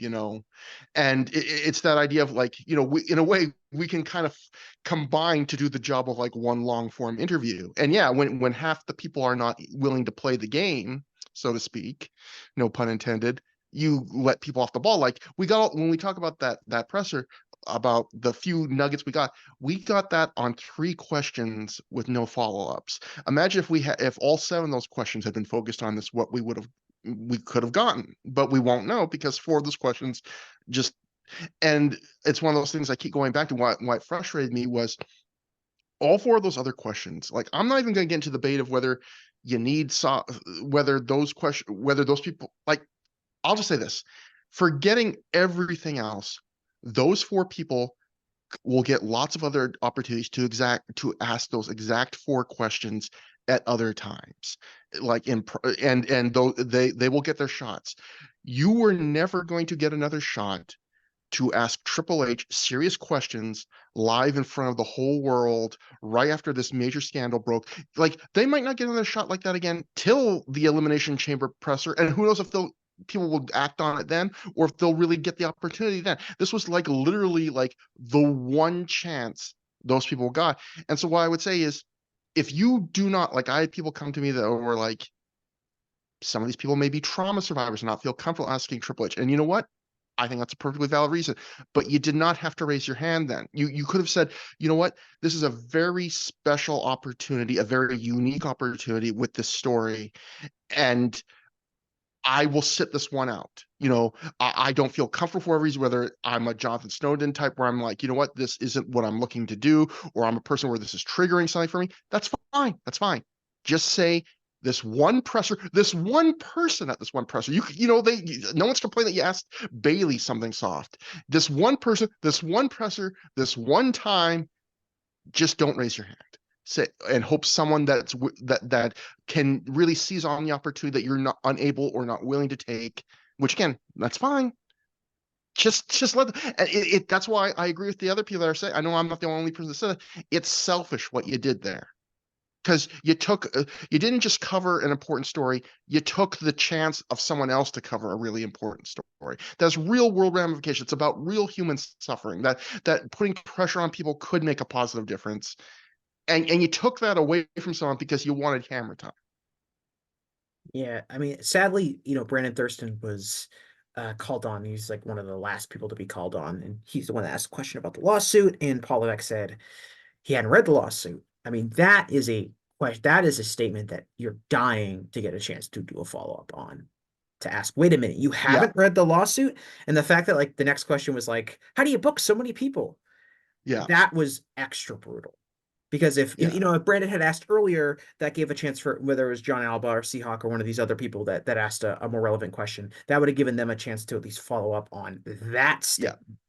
[SPEAKER 2] And it's that idea of like, in a way, we can kind of combine to do the job of like one long-form interview. And yeah, when half the people are not willing to play the game, so to speak, no pun intended. You let people off the ball. Like we got when we talk about that presser, about the few nuggets we got that on 3 questions with no follow-ups. Imagine if if all 7 of those questions had been focused on this, what we could have gotten, but we won't know because 4 of those questions just, and it's one of those things I keep going back to. Why it frustrated me was all 4 of those other questions. Like, I'm not even going to get into the debate of whether you need whether those people, like, I'll just say this: forgetting everything else, those 4 people will get lots of other opportunities to ask those exact 4 questions at other times, like and though they will get their shots. You were never going to get another shot to ask Triple H serious questions live in front of the whole world right after this major scandal broke. Like, they might not get another shot like that again till the Elimination Chamber presser, and who knows if people will act on it then, or if they'll really get the opportunity then. This was like literally like the one chance those people got. And so what I would say is, if you do not, like, I had people come to me that were like, some of these people may be trauma survivors and not feel comfortable asking Triple H. And you know what? I think that's a perfectly valid reason. But you did not have to raise your hand then. You could have said, you know what? This is a very special opportunity, a very unique opportunity with this story. And I will sit this one out. I don't feel comfortable for a reason, whether I'm a Jonathan Snowden type where I'm like, you know what, this isn't what I'm looking to do, or I'm a person where this is triggering something for me. That's fine. That's fine. Just say this one presser, this one person at this one presser. No one's complaining that you asked Bailey something soft. This one person, this one presser, this one time, just don't raise your hand. Say, and hope someone that can really seize on the opportunity that you're not unable or not willing to take, which again, that's fine. Just let that's why I agree with the other people that are saying, I know I'm not the only person that said it. It's selfish what you did there, because you didn't just cover an important story, you took the chance of someone else to cover a really important story. There's real world ramifications. It's about real human suffering, that putting pressure on people could make a positive difference. And you took that away from someone because you wanted hammer time.
[SPEAKER 1] Yeah, I mean, sadly, Brandon Thurston was called on. He's like one of the last people to be called on, and he's the one that asked a question about the lawsuit. And Paul Levesque said he hadn't read the lawsuit. I mean, that is a question. That is a statement that you're dying to get a chance to do a follow up on. To ask, wait a minute, you
[SPEAKER 2] Yeah,
[SPEAKER 1] haven't read the lawsuit? And the fact that like the next question was like, how do you book so many people?
[SPEAKER 2] yeah,
[SPEAKER 1] That was extra brutal. Because
[SPEAKER 2] yeah,
[SPEAKER 1] if Brandon had asked earlier, that gave a chance for whether it was John Alba or Seahawk or one of these other people that asked a more relevant question, that would have given them a chance to at least follow up on that
[SPEAKER 2] yeah,
[SPEAKER 1] statement.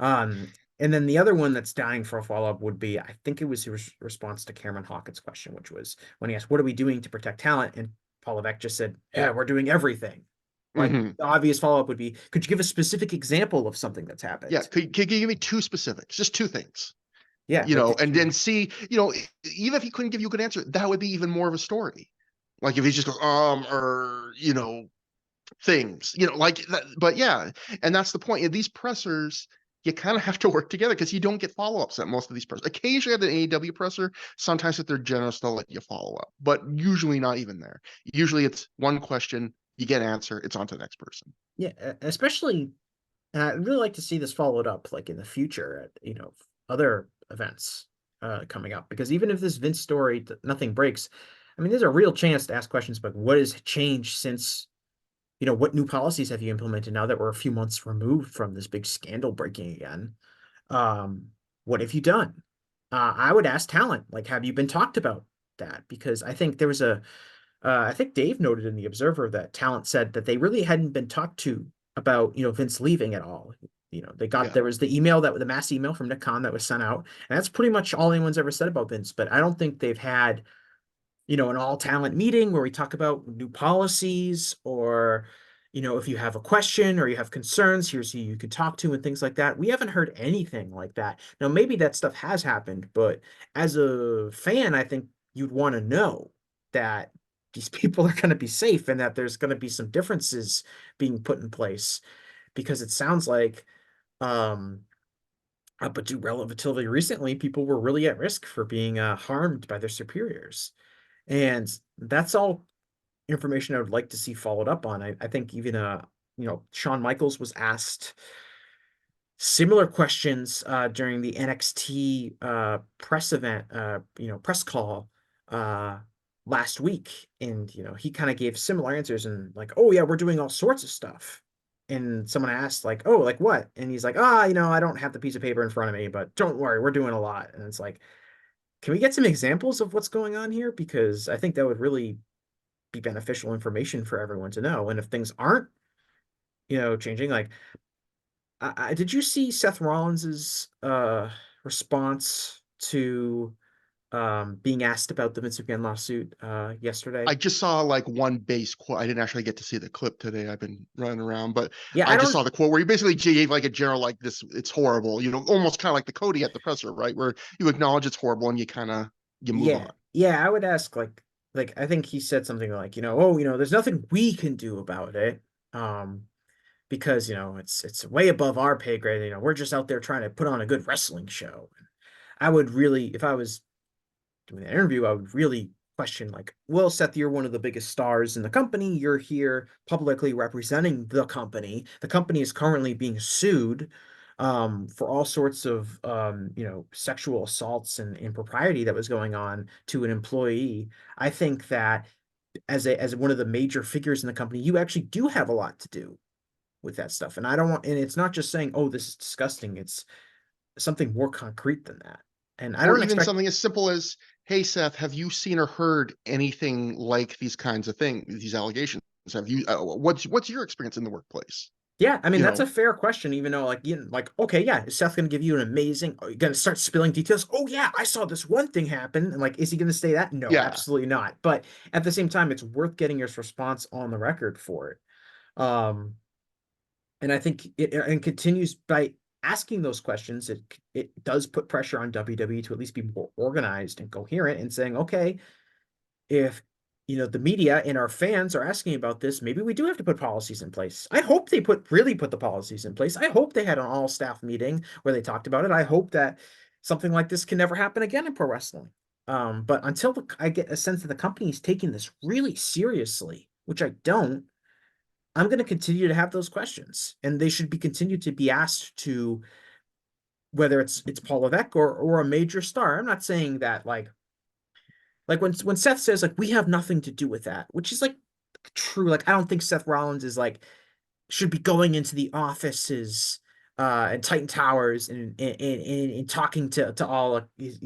[SPEAKER 1] Um, and then the other one that's dying for a follow up would be, I think it was his response to Cameron Hawkins' question, which was when he asked, "What are we doing to protect talent?" And Paul Levesque just said, "Yeah, we're doing everything." Like
[SPEAKER 2] hmm
[SPEAKER 1] the obvious follow up would be, "Could you give a specific example of something that's
[SPEAKER 2] yeah.
[SPEAKER 1] happened?"
[SPEAKER 2] Could you give me 2 specifics, just 2 things?
[SPEAKER 1] Yeah, like
[SPEAKER 2] And then see, even if he couldn't give you a good answer, that would be even more of a story. Like if he just goes, or things, like that. But yeah, and that's the point. In these pressers, you kind of have to work together because you don't get follow-ups at most of these pressers. Occasionally at the AEW presser, sometimes if they're generous, they'll let you follow up, but usually not even there. Usually it's one question, you get an answer, it's on to the next person.
[SPEAKER 1] yeah, especially, and I'd really like to see this followed up like in the future at, other events coming up. Because even if this Vince story, nothing breaks, I mean, there's a real chance to ask questions about what has changed since, what new policies have you implemented now that we're a few months removed from this big scandal breaking again? Um, what have you done? I would ask talent, like, have you been talked about that? Because I think there was I think Dave noted in the Observer that talent said that they really hadn't been talked to about, Vince leaving at all.
[SPEAKER 2] Yeah.
[SPEAKER 1] There was the mass email from Nick Khan that was sent out, and that's pretty much all anyone's ever said about Vince. But I don't think they've had, an all talent meeting where we talk about new policies or, if you have a question or you have concerns, here's who you could talk to and things like that. We haven't heard anything like that. Now, maybe that stuff has happened, but as a fan, I think you'd want to know that these people are going to be safe and that there's going to be some differences being put in place because it sounds like, um, up until relatively recently, people were really at risk for being harmed by their superiors. And that's all information I would like to see followed up on. I think even Shawn Michaels was asked similar questions during the NXT press event, press call uh, last week, and he kind of gave similar answers and like, oh yeah, we're doing all sorts of stuff. And someone asked like, oh, like what? And he's like, I don't have the piece of paper in front of me, but don't worry, we're doing a lot. And it's like, can we get some examples of what's going on here? Because I think that would really be beneficial information for everyone to know. And if things aren't, changing, like did you see Seth Rollins's response to being asked about the Vince McMahon lawsuit
[SPEAKER 2] I
[SPEAKER 1] yesterday?
[SPEAKER 2] just saw like one base quote. I didn't actually get to see the clip today. I've been running around, but
[SPEAKER 1] Yeah, I
[SPEAKER 2] I just
[SPEAKER 1] don't.
[SPEAKER 2] saw the quote where he basically gave like a general like this, it's horrible, almost kind of like the Cody at the presser, right? Where you acknowledge it's horrible and you move on.
[SPEAKER 1] Yeah, I would ask like I think he said something like, oh, there's nothing we can do about it. Um, because it's way above our pay grade. We're just out there trying to put on a good wrestling show. I would really, if I was doing an interview, I would really question like, well, Seth, you're one of the biggest stars in the company. You're here publicly representing the company. The company is currently being sued for all sorts of sexual assaults and impropriety that was going on to an employee. I think that as one of the major figures in the company, you actually do have a lot to do with that stuff. And I don't want, and it's not just saying, oh, this is disgusting. It's something more concrete than that. And I
[SPEAKER 2] Or
[SPEAKER 1] don't
[SPEAKER 2] even
[SPEAKER 1] expect.
[SPEAKER 2] something as simple as, hey, Seth, have you seen or heard anything like these kinds of things, these allegations? Have you, what's your experience in the workplace?
[SPEAKER 1] Yeah, I mean
[SPEAKER 2] You
[SPEAKER 1] that's a
[SPEAKER 2] know,
[SPEAKER 1] fair question, even though like okay, yeah, is Seth gonna give you an amazing? Are you gonna start spilling details? Oh yeah, I saw this one thing happen, and like, is he gonna say that? No,
[SPEAKER 2] yeah.
[SPEAKER 1] absolutely not. But at the same time, it's worth getting your response on the record for it. Um, and I think it and continues by asking those questions. It does put pressure on WWE to at least be more organized and coherent and saying, okay, if the media and our fans are asking about this, maybe we do have to put policies in place. I hope they really put the policies in place. I hope they had an all staff meeting where they talked about it. I hope that something like this can never happen again in pro wrestling. But until I get a sense that the company is taking this really seriously, which I don't, I'm going to continue to have those questions, and they should be continued to be asked to whether it's Paul Levesque or a major star. I'm not saying that like when Seth says like we have nothing to do with that, which is like true. Like I don't think Seth Rollins is like should be going into the offices and Titan Towers and talking to all his,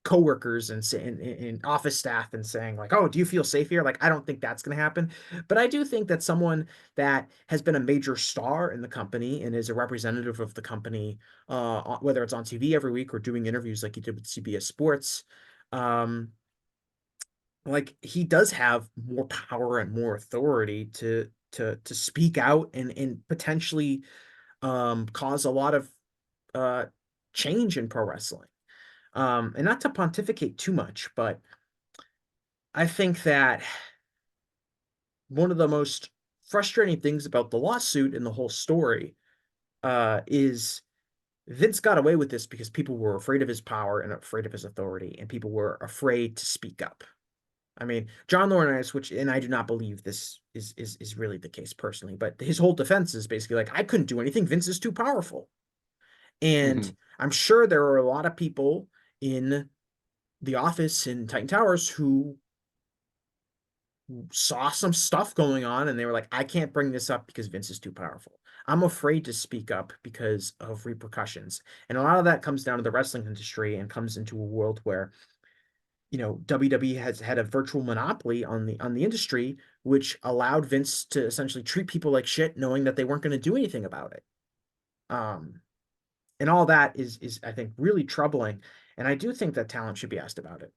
[SPEAKER 1] coworkers and office staff and saying like, oh, do you feel safe here? Like I don't think that's going to happen. But I do think that someone that has been a major star in the company and is a representative of the company, whether it's on TV every week or doing interviews like he did with CBS Sports, um, like he does have more power and more authority to speak out and potentially cause a lot of uh change in pro wrestling. And not to pontificate too much, but I think that one of the most frustrating things about the lawsuit and the whole story is Vince got away with this because people were afraid of his power and afraid of his authority, and people were afraid to speak up. I mean, John Laurinaitis, which, and I do not believe this is really the case personally, but his whole defense is basically like, I couldn't do anything. Vince is too powerful. And
[SPEAKER 2] Mhm.
[SPEAKER 1] I'm sure there are a lot of people in the office in Titan Towers who saw some stuff going on and they were like, I can't bring this up because Vince is too powerful. I'm afraid to speak up because of repercussions. And a lot of that comes down to the wrestling industry and comes into a world where WWE has had a virtual monopoly on the industry, which allowed Vince to essentially treat people like shit, knowing that they weren't going to do anything about it. Um, and all that is I think really troubling. And I do think that talent should be asked about it.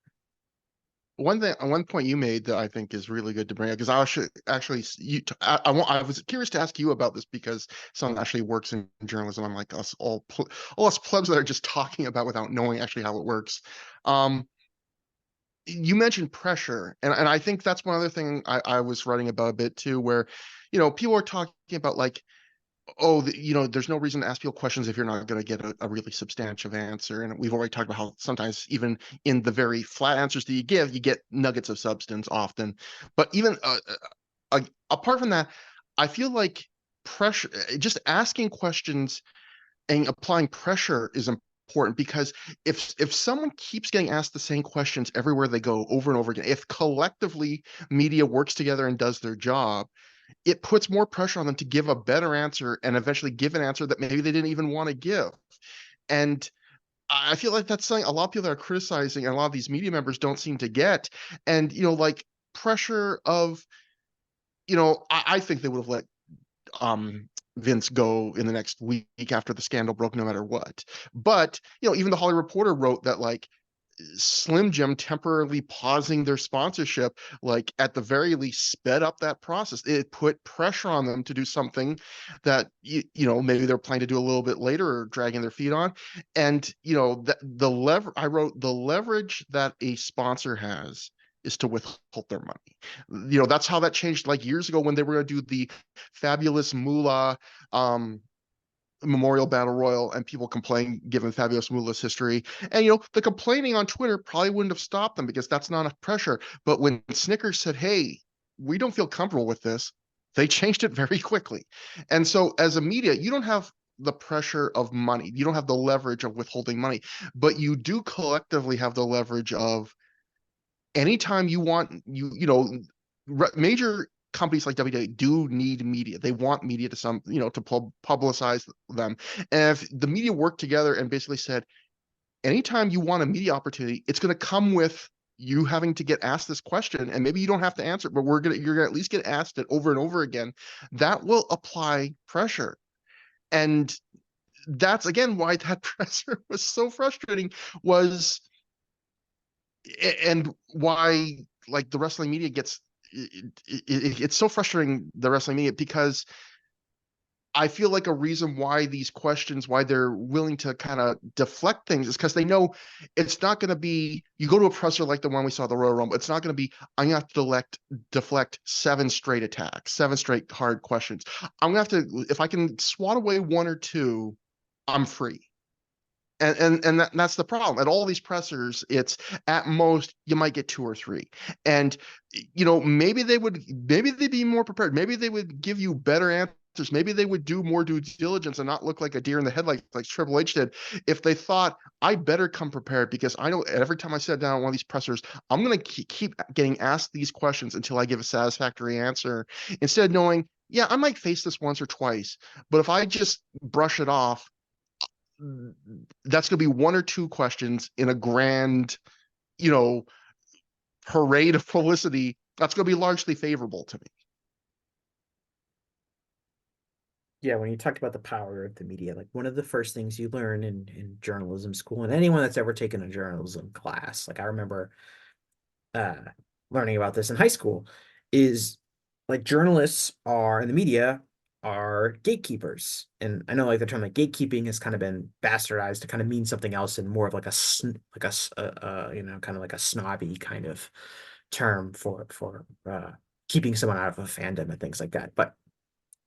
[SPEAKER 2] One point you made that I think is really good to bring up, because I should actually I was curious to ask you about this because someone actually works in journalism. I'm like us all us plebs that are just talking about without knowing actually how it works. Um, you mentioned pressure, and I think that's one other thing I was writing about a bit too, where people are talking about like oh, there's no reason to ask people questions if you're not going to get a really substantive answer. And we've already talked about how sometimes even in the very flat answers that you give, you get nuggets of substance often. But even apart from that, I feel like pressure, just asking questions and applying pressure is important, because if someone keeps getting asked the same questions everywhere they go over and over again, if collectively media works together and does their job, it puts more pressure on them to give a better answer and eventually give an answer that maybe they didn't even want to give. And I feel like that's something a lot of people that are criticizing and a lot of these media members don't seem to get. And, like pressure of, I think they would have let Vince go in the next week after the scandal broke, no matter what. But, even the Hollywood Reporter wrote that, like, Slim Jim temporarily pausing their sponsorship, like at the very least, sped up that process. It put pressure on them to do something that maybe they're planning to do a little bit later or dragging their feet on. And I wrote the leverage that a sponsor has is to withhold their money. That's how that changed like years ago when they were going to do the Fabulous Moolah Memorial Battle Royal, and people complain given Fabulous Moolah's history. And the complaining on Twitter probably wouldn't have stopped them because that's not enough pressure. But when Snickers said, hey, we don't feel comfortable with this, they changed it very quickly. And so as a media, you don't have the pressure of money. You don't have the leverage of withholding money, but you do collectively have the leverage of anytime you want, major companies like WWE do need media. They want media to publicize them. And if the media worked together and basically said, anytime you want a media opportunity, it's going to come with you having to get asked this question, and maybe you don't have to answer it, but you're gonna at least get asked it over and over again. That will apply pressure. And that's again why that pressure was so frustrating, was and why like the wrestling media it's so frustrating, the wrestling media, because I feel like a reason why these questions, why they're willing to kind of deflect things, is because they know it's not going to be, you go to a presser like the one we saw at the Royal Rumble, it's not going to be, I'm going to have to deflect 7 straight attacks, 7 straight hard questions. I'm going to have to, if I can swat away 1 or 2, I'm free. And that's the problem. At all these pressers, it's at most you might get 2 or 3. And maybe they'd be more prepared. Maybe they would give you better answers. Maybe they would do more due diligence and not look like a deer in the headlights like Triple H did, if they thought, I better come prepared, because I know every time I sit down on one of these pressers, I'm going to keep getting asked these questions until I give a satisfactory answer, instead of knowing, yeah, I might face this once or twice, but if I just brush it off, that's going to be 1 or 2 questions in a grand, you know, parade of publicity that's going to be largely favorable to me.
[SPEAKER 1] Yeah, when you talked about the power of the media, like one of the first things you learn in journalism school, and anyone that's ever taken a journalism class, like I remember uh learning about this in high school, is like journalists are in the media are gatekeepers. And I know like the term like gatekeeping has kind of been bastardized to kind of mean something else and more of like kind of like a snobby kind of term for keeping someone out of a fandom and things like that. But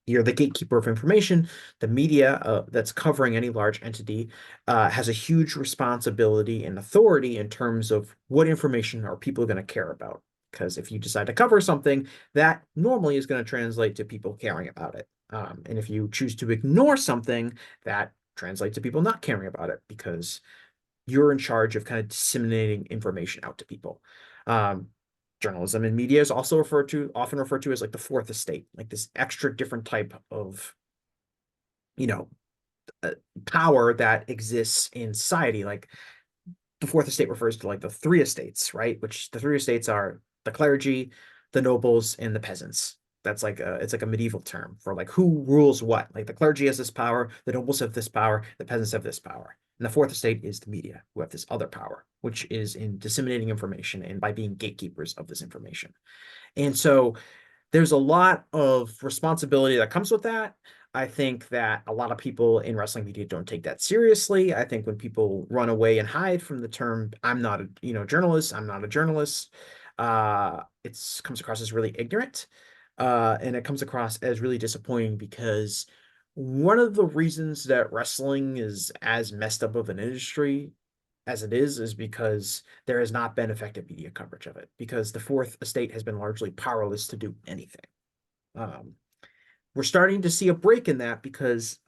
[SPEAKER 1] you're the gatekeeper of information. The media that's covering any large entity has a huge responsibility and authority in terms of what information are people going to care about. Because if you decide to cover something, that normally is going to translate to people caring about it. And if you choose to ignore something, that translates to people not caring about it because you're in charge of kind of disseminating information out to people. Um, Journalism and media is also often referred to as like the fourth estate, like this extra different type of, you know, uh, power that exists in society. Like the fourth estate refers to like the 3 estates, right? Which the 3 estates are the clergy, the nobles, and the peasants. That's like it's like a medieval term for like who rules what. Like the clergy has this power, the nobles have this power, the peasants have this power. And the fourth estate is the media, who have this other power, which is in disseminating information and by being gatekeepers of this information. And so there's a lot of responsibility that comes with that. I think that a lot of people in wrestling media don't take that seriously. I think when people run away and hide from the term, I'm not a, journalist, I'm not a journalist, it comes across as really ignorant. And it comes across as really disappointing because One of the reasons that wrestling is as messed up of an industry as it is because there has not been effective media coverage of it, because the fourth estate has been largely powerless to do anything. Um, we're starting to see a break in that because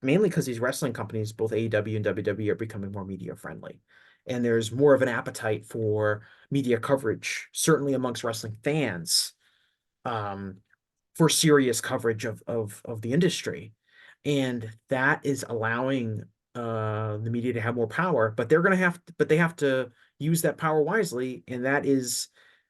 [SPEAKER 1] mainly because these wrestling companies, both AEW and WWE, are becoming more media friendly. And there's more of an appetite for media coverage, certainly amongst wrestling fans, um, for serious coverage of the industry. And that is allowing the media to have more power, but they have to use that power wisely, and that is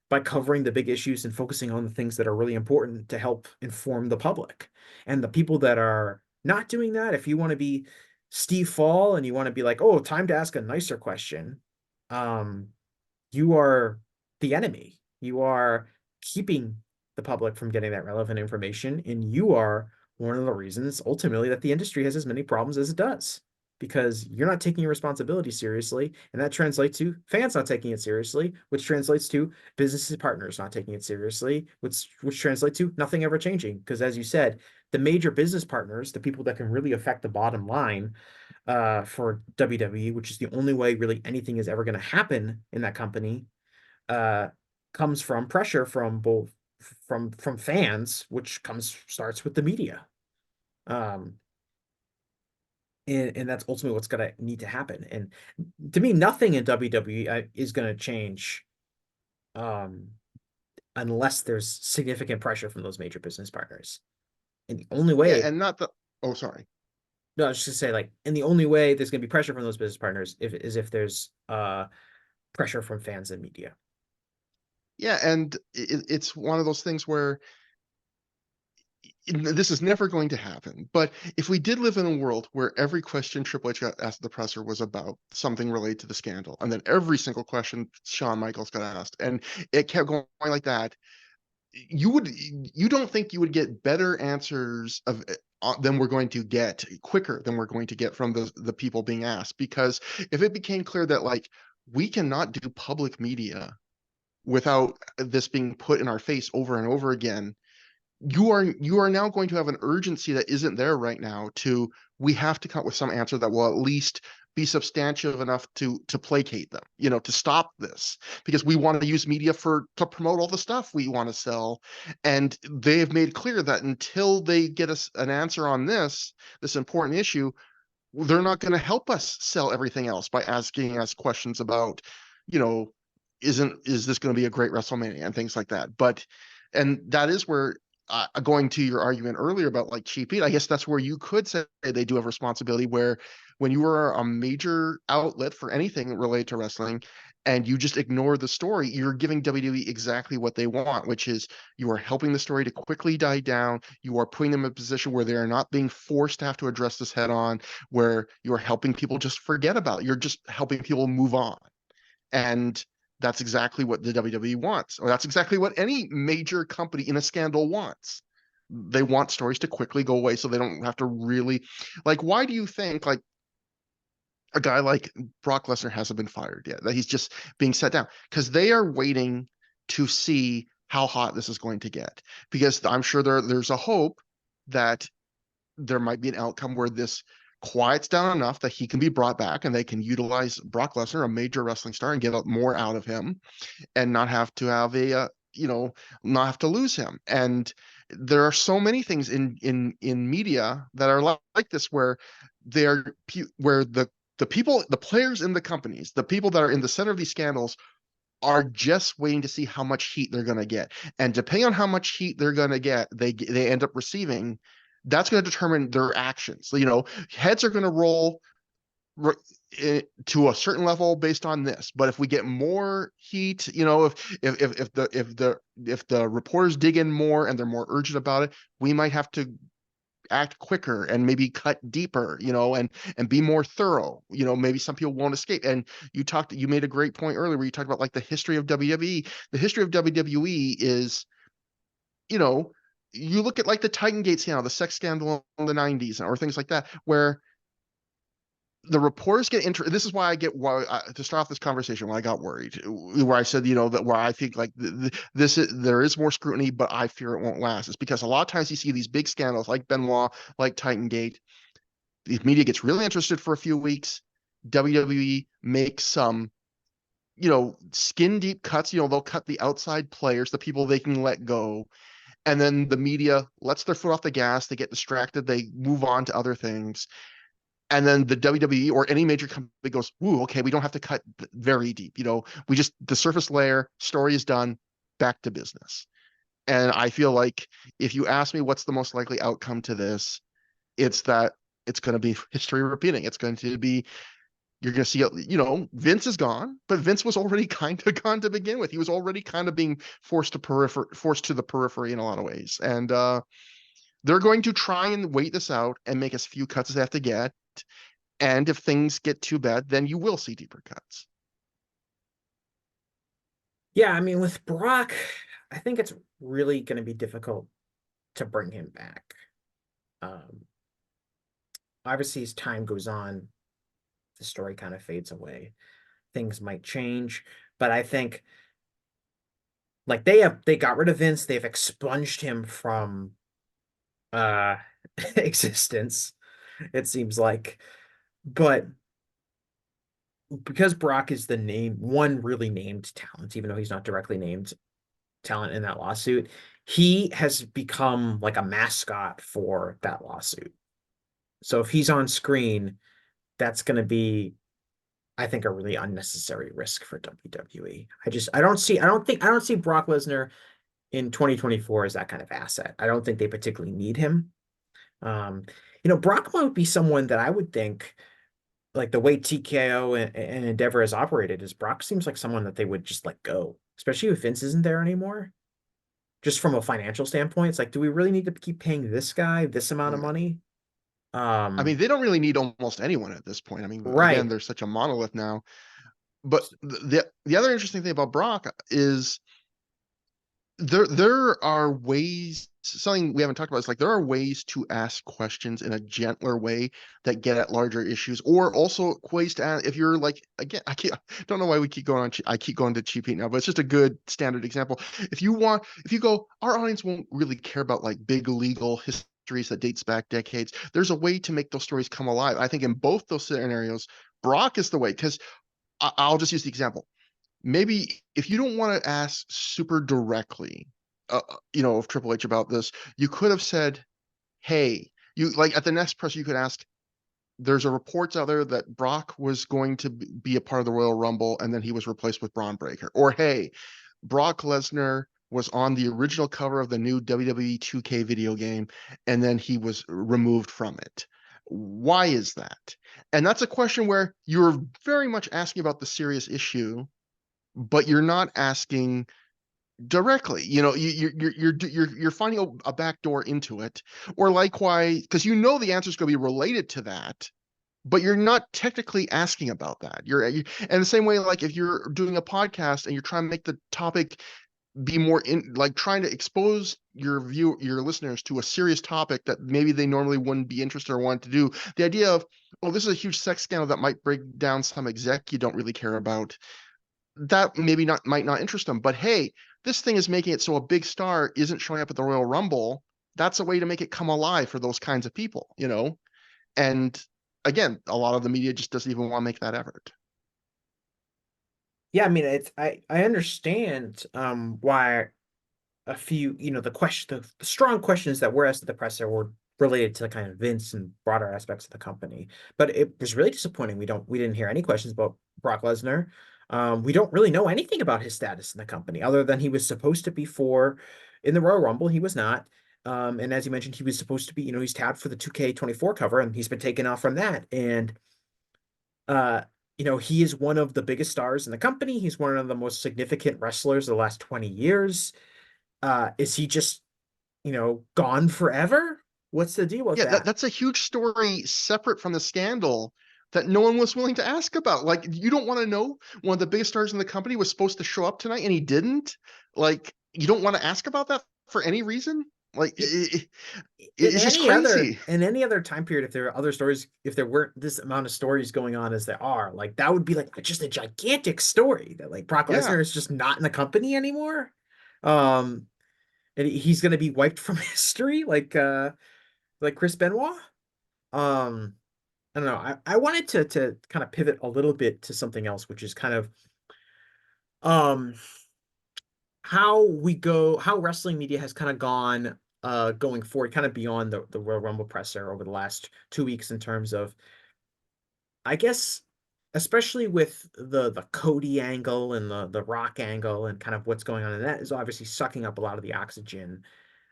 [SPEAKER 1] by covering the big issues and focusing on the things that are really important to help inform the public. And the people that are not doing that, if you want to be Steve Fall and you want to be like, oh, time to ask a nicer question, um, you are the enemy. You are keeping the public from getting that relevant information, and you are one of the reasons ultimately that the industry has as many problems as it does, because you're not taking your responsibility seriously, and that translates to fans not taking it seriously, which translates to business partners not taking it seriously, which translates to nothing ever changing. Because as you said, the major business partners, the people that can really affect the bottom line for WWE, which is the only way really anything is ever going to happen in that company, uh, comes from pressure from both from fans, which comes starts with the media. Um, and that's ultimately what's going to need to happen. And to me, nothing in WWE is going to change um, unless there's significant pressure from those major business partners. And the only
[SPEAKER 2] Yeah,
[SPEAKER 1] way,
[SPEAKER 2] and not the oh sorry.
[SPEAKER 1] no, I was just gonna say, like, and the only way there's going to be pressure from those business partners if there's pressure from fans and media.
[SPEAKER 2] Yeah, and it's one of those things where this is never going to happen. But if we did live in a world where every question Triple H got asked the presser was about something related to the scandal, and then every single question Shawn Michaels got asked, and it kept going like that, you don't think you would get better answers than we're going to get quicker than we're going to get from the people being asked, because if it became clear that like we cannot do public media without this being put in our face over and over again, you are now going to have an urgency that isn't there right now. To We have to come up with some answer that will at least be substantive enough to placate them, to stop this, because we want to use media to promote all the stuff we want to sell. And they have made clear that until they get us an answer on this important issue, they're not going to help us sell everything else by asking us questions about, you know, is this going to be a great WrestleMania and things like that. And that is where, going to your argument earlier about like cheap heat, I guess that's where you could say they do have responsibility. Where when you are a major outlet for anything related to wrestling, and you just ignore the story, you're giving WWE exactly what they want, which is you are helping the story to quickly die down. You are putting them in a position where they are not being forced to have to address this head on, where you're helping people just forget about it. You're just helping people move on. And that's exactly what the WWE wants, or that's exactly what any major company in a scandal wants. They want stories to quickly go away so they don't have to really, like, why do you think like a guy like Brock Lesnar hasn't been fired yet, that he's just being set down? Because they are waiting to see how hot this is going to get, because I'm sure there's a hope that there might be an outcome where this quiets down enough that he can be brought back and they can utilize Brock Lesnar, a major wrestling star, and get more out of him, and not have to have not have to lose him. And there are so many things in media that are like this, where they're where the people, the players in the companies, the people that are in the center of these scandals, are just waiting to see how much heat they're going to get. And depending on how much heat they're going to get, they end up receiving, that's going to determine their actions. So, heads are going to roll to a certain level based on this. But if we get more heat, if the reporters dig in more and they're more urgent about it, we might have to act quicker and maybe cut deeper, and be more thorough. Maybe some people won't escape. And you made a great point earlier where you talked about like the history of WWE. The history of WWE is, you know, you look at like the Titan Gate scandal, the sex scandal in the 90s, or things like that, where the reporters get this is why to start off this conversation, why I got worried, where I said, that where I think like there is more scrutiny, but I fear it won't last. It's because a lot of times you see these big scandals like Benoit, like Titan Gate, the media gets really interested for a few weeks. WWE makes some, skin deep cuts. They'll cut the outside players, the people they can let go, and then the media lets their foot off the gas. They get distracted. They move on to other things. And then the WWE or any major company goes, "Ooh, okay, we don't have to cut very deep. We just the surface layer, story is done, back to business." And I feel like if you ask me what's the most likely outcome to this, it's that it's going to be history repeating. It's going to be you're going to see, Vince is gone, but Vince was already kind of gone to begin with. He was already kind of being forced to the periphery in a lot of ways, and they're going to try and wait this out and make as few cuts as they have to get. And if things get too bad, then you will see deeper cuts.
[SPEAKER 1] Yeah, I mean, with Brock, I think it's really going to be difficult to bring him back. Um, Obviously, as time goes on, the story kind of fades away. Things might change, but I think like they got rid of Vince, they've expunged him from uh existence, it seems like. But because Brock is the one really named talent, even though he's not directly named talent in that lawsuit, he has become like a mascot for that lawsuit. So if he's on screen, that's going to be, I think, a really unnecessary risk for WWE. I don't see Brock Lesnar in 2024 as that kind of asset. I don't think they particularly need him. Um, Brock might be someone that I would think, like the way TKO and Endeavor has operated, is Brock seems like someone that they would just let go, especially if Vince isn't there anymore. Just from a financial standpoint, it's like, do we really need to keep paying this guy this amount of
[SPEAKER 2] Yeah.
[SPEAKER 1] money?
[SPEAKER 2] I mean, they don't really need almost anyone at this point. I mean, again,
[SPEAKER 1] Right.
[SPEAKER 2] there's such a monolith now. But the other interesting thing about Brock is there are ways, something we haven't talked about is like there are ways to ask questions in a gentler way that get at larger issues, or also ways to ask if you're like, again, don't know why we keep going on I keep going to cheap heat now, but it's just a good standard example. If you go, our audience won't really care about like big legal histories that dates back decades, there's a way to make those stories come alive. I think in both those scenarios, Brock is the way, because I'll just use the example. Maybe if you don't want to ask super directly, of Triple H about this, you could have said, "Hey," you like at the next press, you could ask, "There's a reports out there that Brock was going to be a part of the Royal Rumble, and then he was replaced with Braun Breaker," or, "Hey, Brock Lesnar was on the original cover of the new WWE 2K video game, and then he was removed from it. Why is that?" And that's a question where you're very much asking about the serious issue, but you're not asking directly. You're finding a back door into it, or likewise, because the answer is going to be related to that, but you're not technically asking about that. And the same way, like if you're doing a podcast and you're trying to make the topic be more in, like trying to expose your listeners to a serious topic that maybe they normally wouldn't be interested or want to do. The idea of, oh, this is a huge sex scandal that might break down some exec you don't really care about, that might not interest them. But hey, this thing is making it so a big star isn't showing up at the Royal Rumble. That's a way to make it come alive for those kinds of people. And again, a lot of the media just doesn't even want to make that effort.
[SPEAKER 1] Yeah, I mean, I understand why a few, the strong questions that were asked of the presser were related to kind of Vince and broader aspects of the company. But it was really disappointing. We didn't hear any questions about Brock Lesnar. We don't really know anything about his status in the company other than he was supposed to be in the Royal Rumble. He was not. And as you mentioned, he was supposed to be, he's tabbed for the 2K24 cover, and he's been taken off from that. And uh, he is one of the biggest stars in the company. He's one of the most significant wrestlers of the last 20 years. Is he just, gone forever? What's the deal with
[SPEAKER 2] Yeah,
[SPEAKER 1] that?
[SPEAKER 2] that's a huge story separate from the scandal that no one was willing to ask about. Like, you don't want to know one of the biggest stars in the company was supposed to show up tonight and he didn't? Like, you don't want to ask about that for any reason? Like
[SPEAKER 1] In
[SPEAKER 2] it's just
[SPEAKER 1] any
[SPEAKER 2] crazy.
[SPEAKER 1] other time period, if there are other stories, if there weren't this amount of stories going on as there are, like that would be like just a gigantic story that like Brock
[SPEAKER 2] Yeah.
[SPEAKER 1] Lesnar is just not in the company anymore. Um, and he's gonna be wiped from history, like Chris Benoit. Um, I don't know. I wanted to kind of pivot a little bit to something else, which is kind of um how wrestling media has kind of gone going forward, kind of beyond the Royal Rumble presser over the last 2 weeks in terms of, I guess, especially with the Cody angle and the Rock angle and kind of what's going on, and that is obviously sucking up a lot of the oxygen.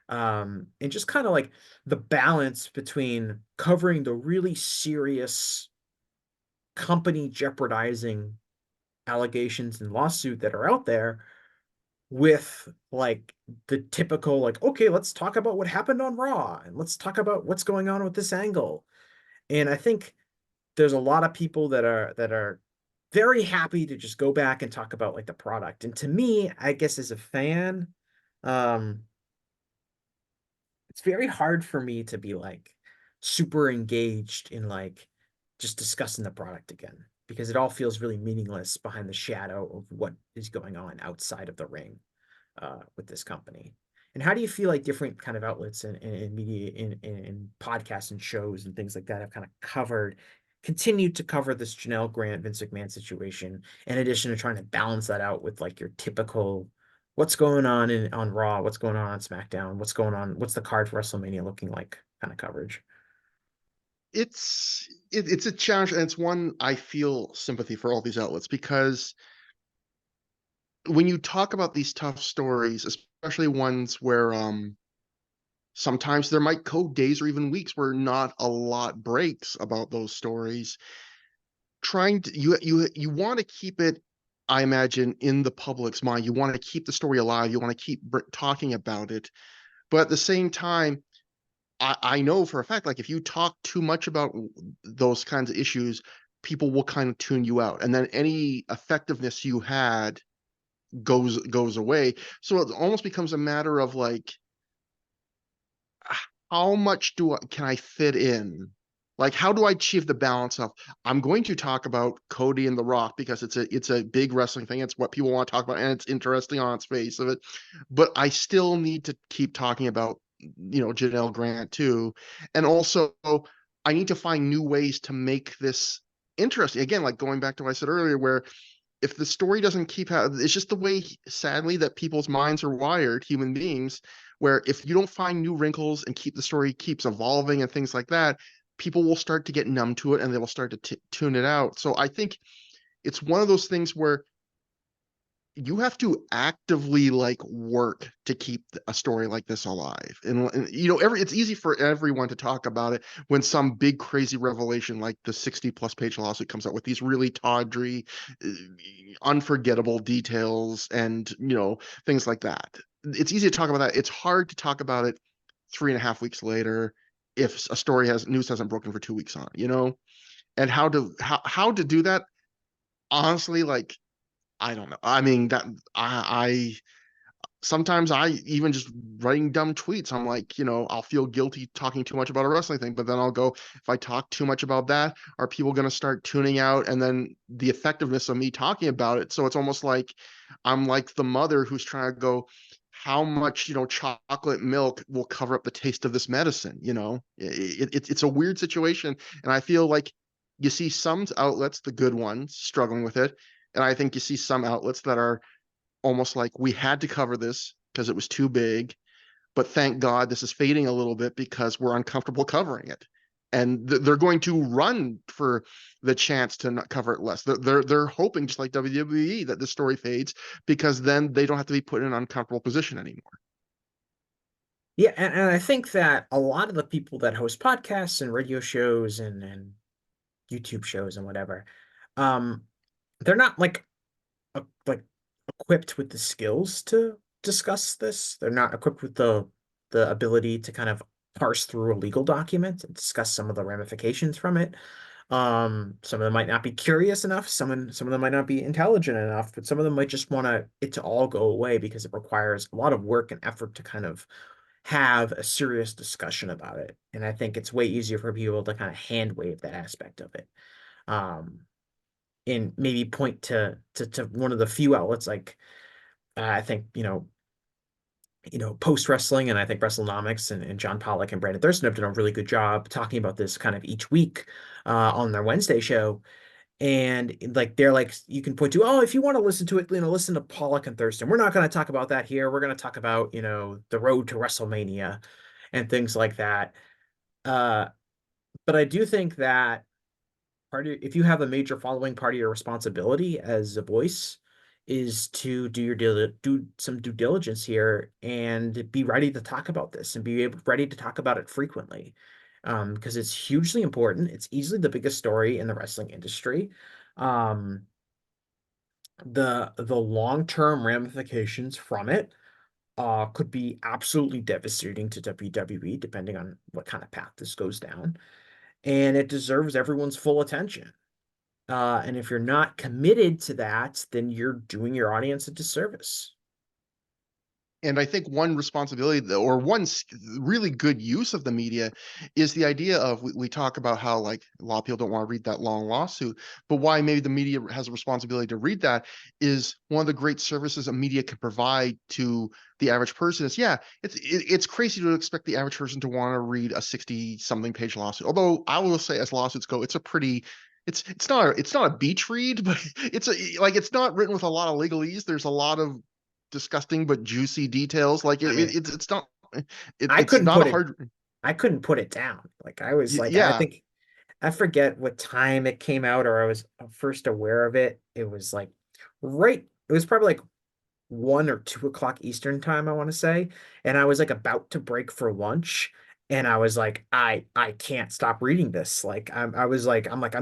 [SPEAKER 1] And just kind of like the balance between covering the really serious company jeopardizing allegations and lawsuit that are out there with like the typical like, okay, let's talk about what happened on Raw and let's talk about what's going on with this angle. And I think there's a lot of people that are very happy to just go back and talk about like the product. And to me, I guess as a fan, um, it's very hard for me to be like super engaged in like just discussing the product again because it all feels really meaningless behind the shadow of what is going on outside of the ring with this company. And how do you feel like different kind of outlets and media in podcasts and shows and things like that have kind of continued to cover this Janelle Grant, Vince McMahon situation, in addition to trying to balance that out with like your typical what's going on on Raw, what's going on SmackDown, what's going on, what's the card for WrestleMania looking like kind of coverage.
[SPEAKER 2] It's a challenge, and it's one I feel sympathy for all these outlets because when you talk about these tough stories, especially ones where sometimes there might go days or even weeks where not a lot breaks about those stories, trying to you want to keep it, I imagine, in the public's mind. You want to keep the story alive, you want to keep talking about it, but at the same time, I know for a fact, like if you talk too much about those kinds of issues, people will kind of tune you out, and then any effectiveness you had goes away. So it almost becomes a matter of like, how much can I fit in? Like, how do I achieve the balance of I'm going to talk about Cody and The Rock because it's a big wrestling thing. It's what people want to talk about, and it's interesting on its face of it. But I still need to keep talking about Janelle Grant too, and also I need to find new ways to make this interesting. Again, like going back to what I said earlier, where if the story doesn't it's just the way, sadly, that people's minds are wired, human beings, where if you don't find new wrinkles and keep the story keeps evolving and things like that, people will start to get numb to it and they will start to tune it out. So I think it's one of those things where you have to actively like work to keep a story like this alive, and every it's easy for everyone to talk about it when some big crazy revelation like the 60+ page lawsuit comes out with these really tawdry, uh, unforgettable details and things like that. It's easy to talk about that. It's hard to talk about it 3.5 weeks later if a story has news hasn't broken for 2 weeks on and how to do that, honestly, like, I don't know. I mean, that I sometimes I even just writing dumb tweets. I'm like, I'll feel guilty talking too much about a wrestling thing, but then I'll go, if I talk too much about that, are people going to start tuning out? And then the effectiveness of me talking about it. So it's almost like I'm like the mother who's trying to go, how much, chocolate milk will cover up the taste of this medicine? It's a weird situation. And I feel like you see some outlets, the good ones, struggling with it. And I think you see some outlets that are almost like we had to cover this because it was too big, but thank God this is fading a little bit because we're uncomfortable covering it. And they're going to run for the chance to not cover it less. They're hoping, just like WWE, that the story fades because then they don't have to be put in an uncomfortable position anymore.
[SPEAKER 1] Yeah, and I think that a lot of the people that host podcasts and radio shows and YouTube shows and whatever, um, they're not like equipped with the skills to discuss this. They're not equipped with the ability to kind of parse through a legal document and discuss some of the ramifications from it. Some of them might not be curious enough. Some of them might not be intelligent enough, but some of them might just want it to all go away because it requires a lot of work and effort to kind of have a serious discussion about it. And I think it's way easier for people to kind of hand wave that aspect of it. Um, and maybe point to one of the few outlets like I think, post wrestling, and I think WrestleNomics and John Pollock and Brandon Thurston have done a really good job talking about this kind of each week on their Wednesday show. And like they're like you can point to, oh, if you want to listen to it, listen to Pollock and Thurston. We're not going to talk about that here. We're going to talk about, the road to WrestleMania and things like that. Uh, but I do think that if you have a major following, part of your responsibility as a voice is to do some due diligence here and be ready to talk about this and ready to talk about it frequently. Because it's hugely important. It's easily the biggest story in the wrestling industry. Um, the long-term ramifications from it could be absolutely devastating to WWE, depending on what kind of path this goes down. And it deserves everyone's full attention. And if you're not committed to that, then you're doing your audience a disservice.
[SPEAKER 2] And I think one responsibility or really good use of the media is the idea of we talk about how like a lot of people don't want to read that long lawsuit, but why maybe the media has a responsibility to read that is one of the great services a media can provide to the average person is, yeah, it's crazy to expect the average person to want to read a 60 something page lawsuit. Although I will say as lawsuits go, it's a pretty it's not a beach read, but it's not written with a lot of legalese. There's a lot of disgusting but juicy details. Like
[SPEAKER 1] I mean,
[SPEAKER 2] it's not
[SPEAKER 1] I
[SPEAKER 2] it's
[SPEAKER 1] couldn't
[SPEAKER 2] not
[SPEAKER 1] put
[SPEAKER 2] a
[SPEAKER 1] it,
[SPEAKER 2] hard.
[SPEAKER 1] I couldn't put it down. Like I was like, I
[SPEAKER 2] Yeah,
[SPEAKER 1] think I forget what time it came out or I was first aware of it. It was like it was probably like 1 or 2 o'clock Eastern time, I want to say. And I was like about to break for lunch. And I was like, I can't stop reading this. Like I'm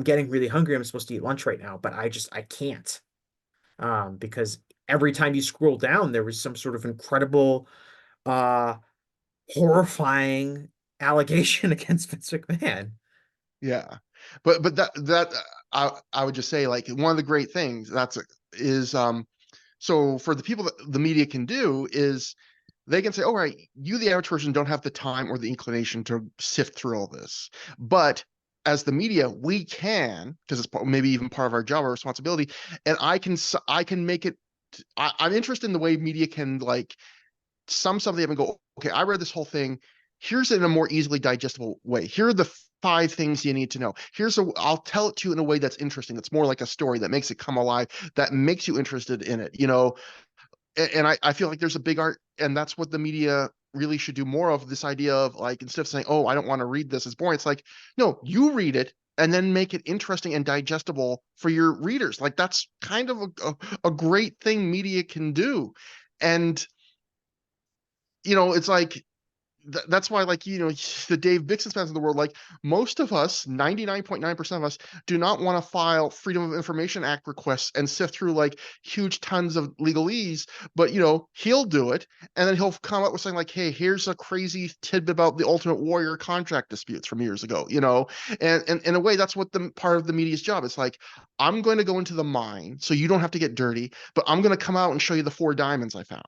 [SPEAKER 1] getting really hungry. I'm supposed to eat lunch right now, but I can't. Because every time you scroll down, there was some sort of incredible, uh, horrifying allegation against Vince McMahon.
[SPEAKER 2] yeah, but that I would just say like one of the great things is so for the people that the media can do is they can say, all right, you, the average person, don't have the time or the inclination to sift through all this. But as the media, we can, because it's maybe even part of our job or responsibility. And I can make it. I'm interested in the way media can like sum something up and go, okay, I read this whole thing. Here's it in a more easily digestible way. Here are the 5 things you need to know. I'll tell it to you in a way that's interesting. That's more like a story that makes it come alive, that makes you interested in it. And I feel like there's a big art, and that's what the media really should do more of, this idea of like, instead of saying, oh, I don't want to read this, it's boring. It's like, no, you read it and then make it interesting and digestible for your readers. Like that's kind of a great thing media can do. And, it's like, that's why, like, the Dave Bixenspan's of the world, like most of us, 99.9% of us, do not want to file Freedom of Information Act requests and sift through like huge tons of legalese. But he'll do it, and then he'll come up with something like, "Hey, here's a crazy tidbit about the Ultimate Warrior contract disputes from years ago." And in a way, that's what the part of the media's job is. Like, I'm going to go into the mine, so you don't have to get dirty, but I'm going to come out and show you the 4 diamonds I found.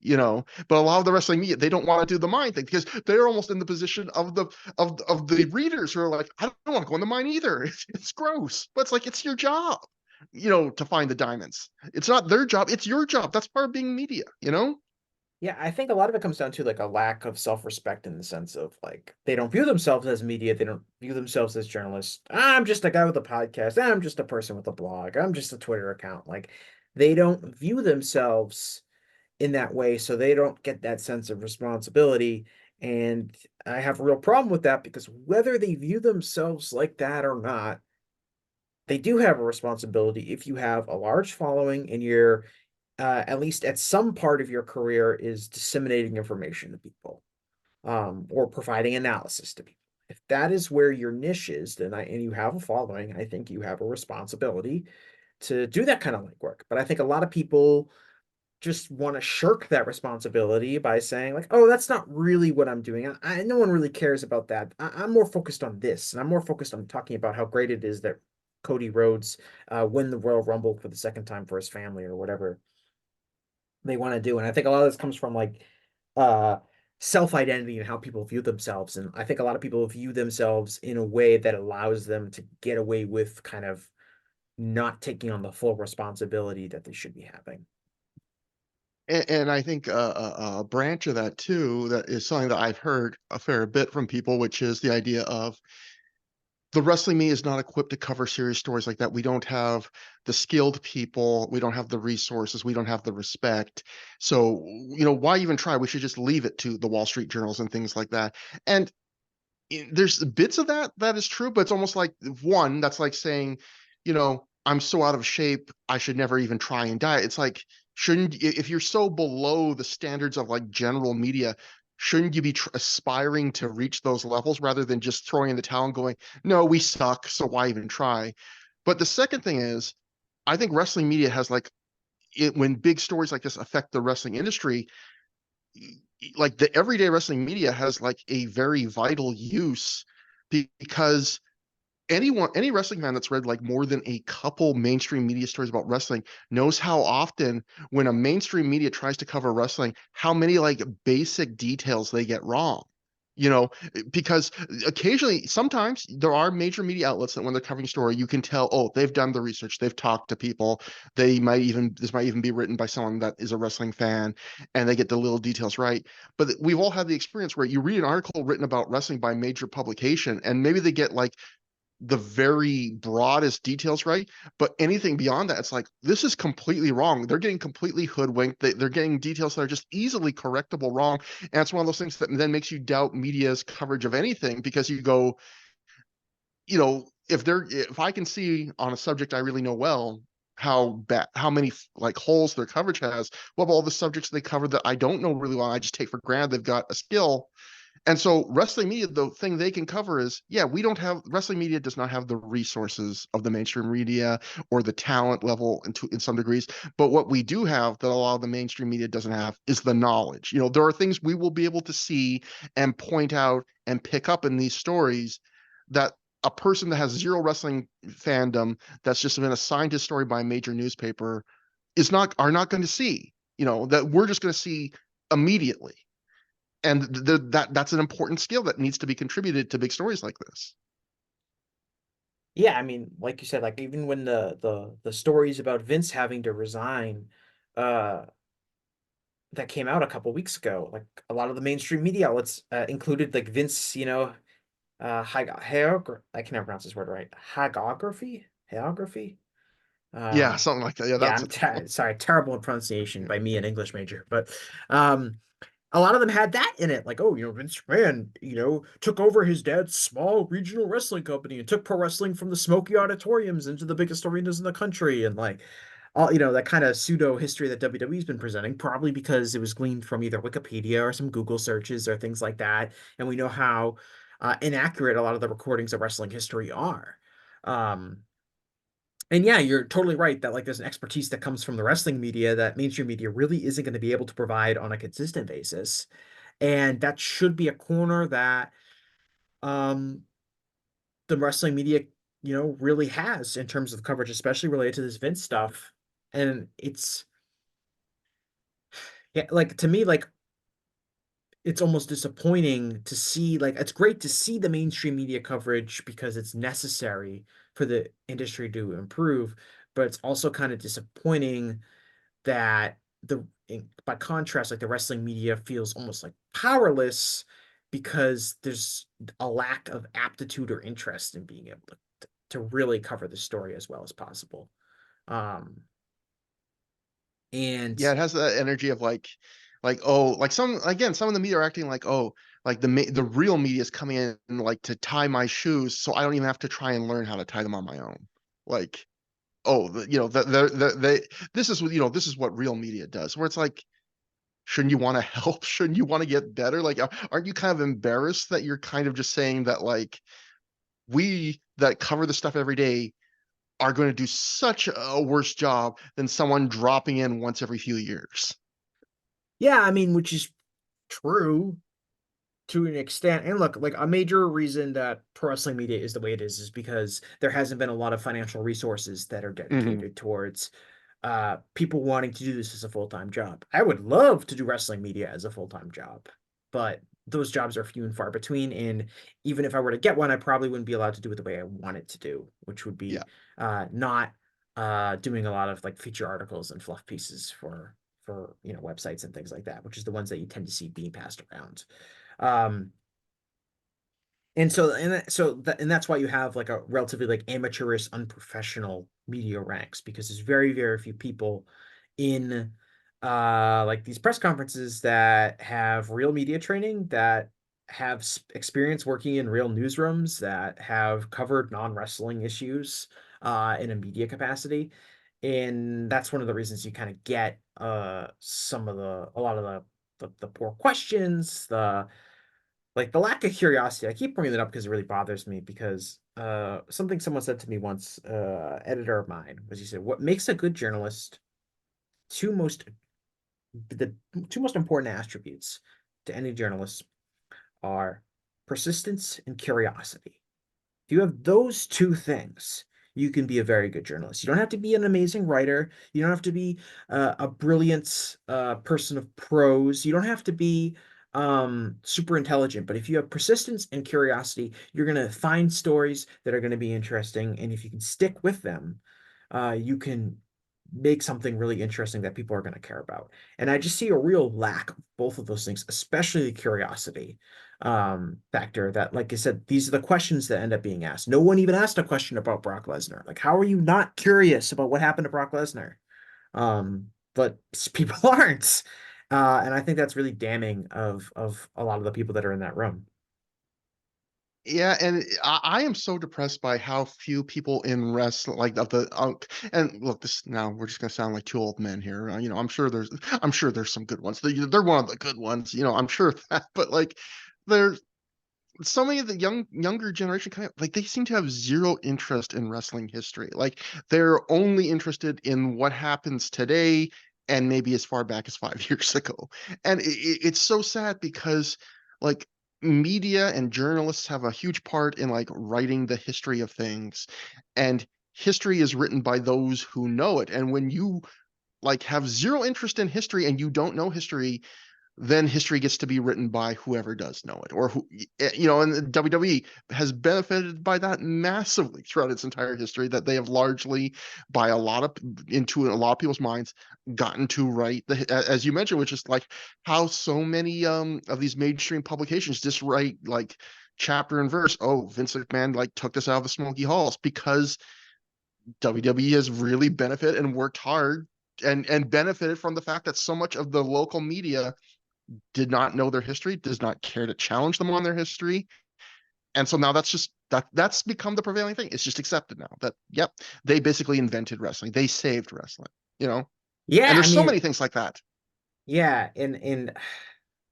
[SPEAKER 2] But a lot of the wrestling media, they don't want to do the mine thing because they're almost in the position of the readers who are like, I don't want to go in the mine either. It's gross. But it's like, it's your job, to find the diamonds. It's not their job, it's your job. That's part of being media.
[SPEAKER 1] Yeah, I think a lot of it comes down to like a lack of self-respect in the sense of like they don't view themselves as media, they don't view themselves as journalists. I'm just a guy with a podcast, I'm just a person with a blog, I'm just a Twitter account. Like they don't view themselves in that way, so they don't get that sense of responsibility. And I have a real problem with that because whether they view themselves like that or not, they do have a responsibility if you have a large following and you're at least at some part of your career is disseminating information to people, or providing analysis to people. If that is where your niche is, and you have a following, I think you have a responsibility to do that kind of legwork. But I think a lot of people just want to shirk that responsibility by saying like, oh, that's not really what I'm doing. No one really cares about that. I'm more focused on this, and I'm more focused on talking about how great it is that Cody Rhodes win the Royal Rumble for the second time for his family or whatever they want to do. And I think a lot of this comes from like uh self-identity and how people view themselves. And I think a lot of people view themselves in a way that allows them to get away with kind of not taking on the full responsibility that they should be having.
[SPEAKER 2] And I think a branch of that too, that is something that I've heard a fair bit from people, which is the idea of the wrestling media is not equipped to cover serious stories like that. We don't have the skilled people, we don't have the resources, we don't have the respect. So, why even try? We should just leave it to the Wall Street journals and things like that. And there's bits of that is true, but it's almost like one that's like saying, I'm so out of shape, I should never even try and diet. It's like, shouldn't, if you're so below the standards of like general media, shouldn't you be aspiring to reach those levels rather than just throwing in the towel and going, no, we suck, so why even try? But the second thing is, I think wrestling media has like when big stories like this affect the wrestling industry, like the everyday wrestling media has like a very vital use, because any wrestling fan that's read like more than a couple mainstream media stories about wrestling knows how often when a mainstream media tries to cover wrestling, how many like basic details they get wrong. You know, because occasionally, sometimes there are major media outlets that when they're covering a story, you can tell, oh, they've done the research, they've talked to people, this might even be written by someone that is a wrestling fan, and they get the little details right. But we've all had the experience where you read an article written about wrestling by a major publication, and maybe they get like the very broadest details right, but anything beyond that, it's like, this is completely wrong. They're getting completely hoodwinked. They're getting details that are just easily correctable wrong. And it's one of those things that then makes you doubt media's coverage of anything, because you go, if I can see on a subject I really know well how many like holes their coverage has, what about all the subjects they cover that I don't know really well, I just take for granted they've got a skill. And so wrestling media, the thing they can cover is, yeah, wrestling media does not have the resources of the mainstream media or the talent level in some degrees. But what we do have that a lot of the mainstream media doesn't have is the knowledge. There are things we will be able to see and point out and pick up in these stories that a person that has zero wrestling fandom, that's just been assigned his story by a major newspaper, are not going to see, that we're just going to see immediately. And that's an important skill that needs to be contributed to big stories like this.
[SPEAKER 1] Yeah, I mean, like you said, like even when the stories about Vince having to resign, uh, that came out a couple weeks ago, like a lot of the mainstream media outlets included like Vince, I can never pronounce this word right. Hagiography.
[SPEAKER 2] Yeah,
[SPEAKER 1] Um,
[SPEAKER 2] something like that. Yeah,
[SPEAKER 1] yeah,
[SPEAKER 2] that's
[SPEAKER 1] sorry, terrible in pronunciation by me, an English major, but um, a lot of them had that in it. Like, oh, Vince McMahon, took over his dad's small regional wrestling company and took pro wrestling from the smoky auditoriums into the biggest arenas in the country. And like, all, that kind of pseudo history that WWE's been presenting, probably because it was gleaned from either Wikipedia or some Google searches or things like that. And we know how inaccurate a lot of the recordings of wrestling history are. Um, and yeah, you're totally right that like there's an expertise that comes from the wrestling media that mainstream media really isn't going to be able to provide on a consistent basis. And that should be a corner that um the wrestling media, really has in terms of coverage, especially related to this Vince stuff. And it's yeah, like to me, like it's almost disappointing to see like it's great to see the mainstream media coverage because it's necessary for the industry to improve, but it's also kind of disappointing that by contrast, like the wrestling media feels almost like powerless because there's a lack of aptitude or interest in being able to really cover the story as well as possible. Um, and
[SPEAKER 2] Yeah, it has that energy of like, oh, like some of the media are acting like, oh, like the real media is coming in like to tie my shoes, so I don't even have to try and learn how to tie them on my own. Like, oh, this is what this is what real media does. Where it's like, shouldn't you want to help? Shouldn't you want to get better? Like, aren't you kind of embarrassed that you're kind of just saying that like we that cover the stuff every day are going to do such a worse job than someone dropping in once every few years?
[SPEAKER 1] yeah, I mean, which is true to an extent. And look, like a major reason that pro wrestling media is the way it is because there hasn't been a lot of financial resources that are
[SPEAKER 2] Hmm.
[SPEAKER 1] dedicated towards people wanting to do this as a full-time job. I would love to do wrestling media as a full-time job. but those jobs are few and far between. And even if I were to get one, I probably wouldn't be allowed to do it the way I want it to do, which would
[SPEAKER 2] Yeah.
[SPEAKER 1] be not doing a lot of like feature articles and fluff pieces for websites and things like that, which is the ones that you tend to see being passed around. Um, and that's why you have like a relatively like amateurish, unprofessional media ranks, because there's very, very few people in like these press conferences that have real media training, that have experience working in real newsrooms, that have covered non-wrestling issues in a media capacity. And that's one of the reasons you kind of get a lot of the poor questions, the like the lack of curiosity. I keep bringing it up because it really bothers me, because something someone said to me once, editor of mine, was, he said, what makes a good journalist, two most the two most important attributes to any journalist are persistence and curiosity. If you have those two things, you can be a very good journalist. You don't have to be an amazing writer. You don't have to be a brilliant person of prose. You don't have to be super intelligent. But if you have persistence and curiosity, you're going to find stories that are going to be interesting. And if you can stick with them, you can make something really interesting that people are going to care about. And I just see a real lack of both of those things, especially the curiosity factor. That, like I said, these are the questions that end up being asked. No one even asked a question about Brock Lesnar. Like, how are you not curious about what happened to Brock Lesnar? But people aren't. And I think that's really damning of a lot of the people that are in that room.
[SPEAKER 2] Yeah, and I am so depressed by how few people in wrestling, like of the and look, this now we're just gonna sound like two old men here. I'm sure there's some good ones. They're one of the good ones, I'm sure of that. But like, there's so many of the younger generation kind of like they seem to have zero interest in wrestling history. Like they're only interested in what happens today and maybe as far back as 5 years ago. And it's so sad because like media and journalists have a huge part in like writing the history of things, and history is written by those who know it. And when you like have zero interest in history and you don't know history, then history gets to be written by whoever does know it, or and the WWE has benefited by that massively throughout its entire history, that they have largely, by into a lot of people's minds, gotten to write as you mentioned, which is like how so many of these mainstream publications just write like chapter and verse. Oh, Vince McMahon like took this out of the Smoky Halls, because WWE has really benefited and worked hard and benefited from the fact that so much of the local media did not know their history, does not care to challenge them on their history. And so now that's become the prevailing thing. It's just accepted now that, yep, they basically invented wrestling. They saved wrestling, you know? And
[SPEAKER 1] Yeah, I
[SPEAKER 2] there's so
[SPEAKER 1] mean,
[SPEAKER 2] many things like that.
[SPEAKER 1] yeah, and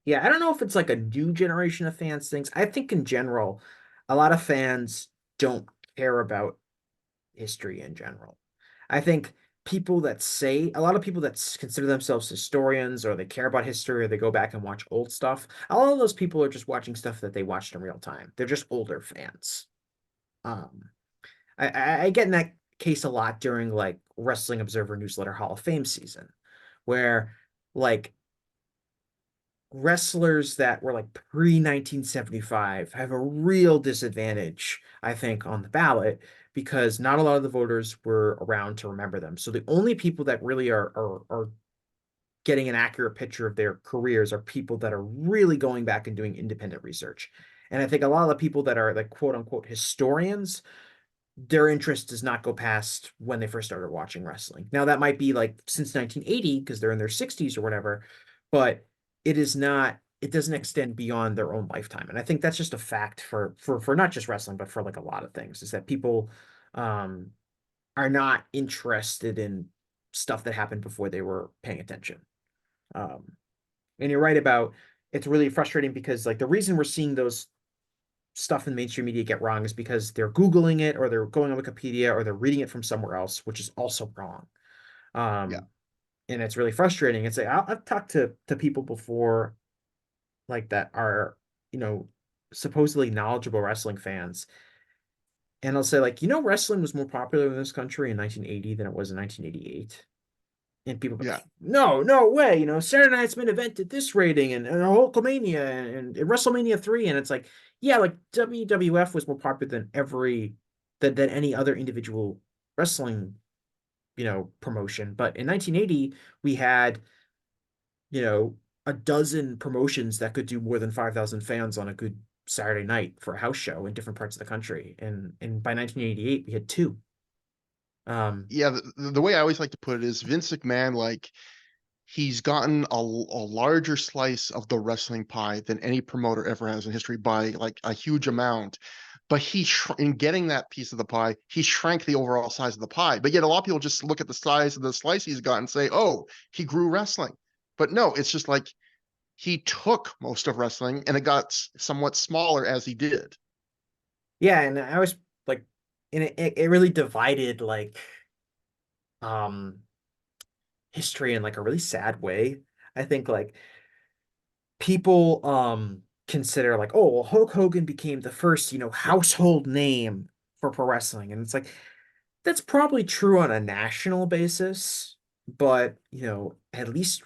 [SPEAKER 1] yeah, I don't know if it's like a new generation of fans things. I think in general, a lot of fans don't care about history in general. I think a lot of people that consider themselves historians, or they care about history, or they go back and watch old stuff, a lot of those people are just watching stuff that they watched in real time. They're just older fans. Um, I get in that case a lot during like Wrestling Observer Newsletter Hall of Fame season, where like wrestlers that were like pre 1975 have a real disadvantage, I think, on the ballot, because not a lot of the voters were around to remember them. So the only people that really are getting an accurate picture of their careers are people that are really going back and doing independent research. And I think a lot of the people that are like quote unquote historians, their interest does not go past when they first started watching wrestling. Now that might be like since 1980 because they're in their 60s or whatever, but it doesn't extend beyond their own lifetime. And I think that's just a fact for not just wrestling, but for like a lot of things, is that people um are not interested in stuff that happened before they were paying attention. Um and you're right about, it's really frustrating because like the reason we're seeing those stuff in mainstream media get wrong is because they're Googling it, or they're going on Wikipedia, or they're reading it from somewhere else, which is also wrong.
[SPEAKER 2] Yeah.
[SPEAKER 1] Um, and it's really frustrating. It's like I've talked to people before, like that are, you know, supposedly knowledgeable wrestling fans, and I'll say like, wrestling was more popular in this country in 1980 than it was in 1988. And people are like,
[SPEAKER 2] Yeah.
[SPEAKER 1] no, no way, Saturday Night's main event at this rating and Hulkamania and WrestleMania 3. And it's like, yeah, like WWF was more popular than than any other individual wrestling, promotion. But in 1980, we had, you know, a dozen promotions that could do more than 5,000 fans on a good Saturday night for a house show in different parts of the country. And by 1988, we had two. Um,
[SPEAKER 2] Yeah, the way I always like to put it is Vince McMahon, like he's gotten a larger slice of the wrestling pie than any promoter ever has in history by like a huge amount. But in getting that piece of the pie, he shrank the overall size of the pie. But yet a lot of people just look at the size of the slice he's got and say, "Oh, he grew wrestling." But no, it's just like he took most of wrestling and it got somewhat smaller as he did.
[SPEAKER 1] yeah, and I was like, and it really divided like um history in like a really sad way. I think like people consider like, oh, well, Hulk Hogan became the first, household name for pro wrestling. And it's like that's probably true on a national basis, but at least,